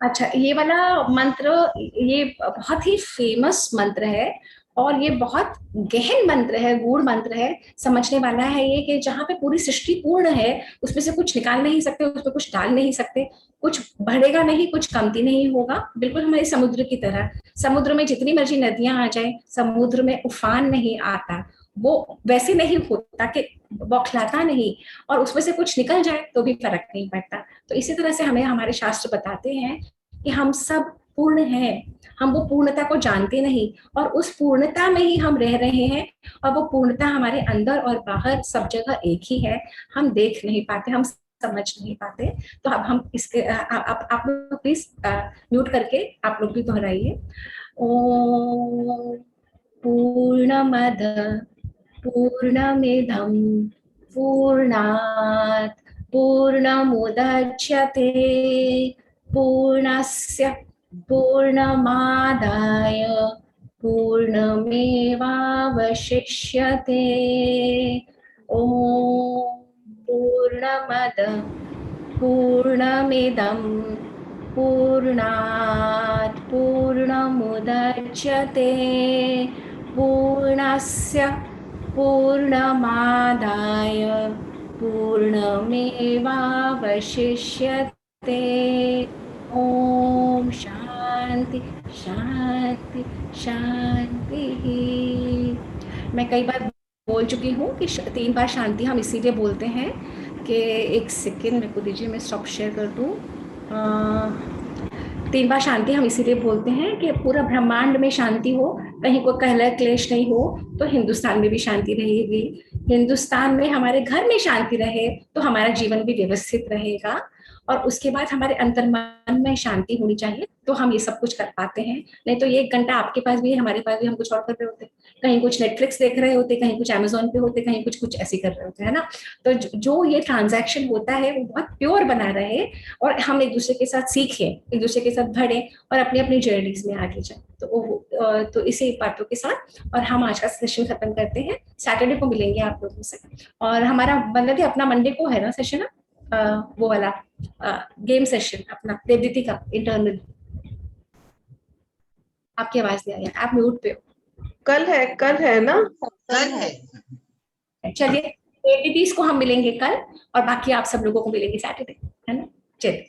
अच्छा, ये वाला मंत्र ये बहुत ही फेमस मंत्र है और ये बहुत गहन मंत्र है, गूढ़ मंत्र है। समझने वाला है ये कि जहाँ पे पूरी सृष्टि पूर्ण है, उसमें से कुछ निकाल नहीं सकते, उसमें कुछ डाल नहीं सकते, कुछ बढ़ेगा नहीं, कुछ कमती नहीं होगा। बिल्कुल हमारे समुद्र की तरह। समुद्र में जितनी मर्जी नदियां आ जाए, समुद्र में उफान नहीं आता, वो वैसे नहीं होता कि बौखलाता नहीं, और उसमें से कुछ निकल जाए तो भी फर्क नहीं पड़ता। तो इसी तरह से हमें हमारे शास्त्र बताते हैं कि हम सब पूर्ण हैं, हम वो पूर्णता को जानते नहीं और उस पूर्णता में ही हम रह रहे हैं, और वो पूर्णता हमारे अंदर और बाहर सब जगह एक ही है। हम देख नहीं पाते, हम समझ नहीं पाते। तो अब हम इसके आप लोग प्लीज म्यूट करके आप लोग भी दोहराइए। ओम पूर्णमद पूर्णमिदं पूर्णात् पूर्णमुदच्यते पूर्णस्य पूर्णमादाय पूर्णमेवावशिष्यते। ॐ पूर्णमद पूर्णमिदं पूर्णात् पूर्णमुदच्यते पूर्णस्य पूर्णमादाय पूर्णमेवावशिष्यते। ओम शांति शांति शांति। मैं कई बार बोल चुकी हूँ कि 3 बार शांति हम इसीलिए बोलते हैं कि, एक सेकेंड मेरे को दीजिए, मैं स्टॉप शेयर कर दूँ। 3 बार शांति हम इसीलिए बोलते हैं कि पूरा ब्रह्मांड में शांति हो, कहीं कोई कलह क्लेश नहीं हो, तो हिंदुस्तान में भी शांति रहेगी। हिंदुस्तान में हमारे घर में शांति रहे तो हमारा जीवन भी व्यवस्थित रहेगा, और उसके बाद हमारे अंतर्मन में शांति होनी चाहिए तो हम ये सब कुछ कर पाते हैं। नहीं तो ये 1 घंटा आपके पास भी है, हमारे पास भी, हम कुछ और कर रहे होते, कहीं कुछ नेटफ्लिक्स देख रहे होते, कहीं कुछ अमेजोन पे होते, कहीं कुछ कुछ ऐसे कर रहे होते, है ना। तो जो ये ट्रांजैक्शन होता है वो बहुत प्योर बना रहे, और हम एक दूसरे के साथ सीखें, एक दूसरे के साथ बढ़े, और अपनी अपनी जर्नीज में आगे जाए। तो इसी बातों के साथ और हम आज का सेशन खत्म करते हैं। सैटरडे को मिलेंगे आप लोगों से, और हमारा बंदा अपना मंडे को है ना सेशन, वो वाला गेम सेशन अपना देवदीति का इंटरनल। आपकी आवाज नहीं आ रही है, आप म्यूट पे हो।
कल है ना?
कल है।
चलिए देवदीति को हम मिलेंगे कल, और बाकी आप सब लोगों को मिलेंगे सैटरडे, है ना। चलिए।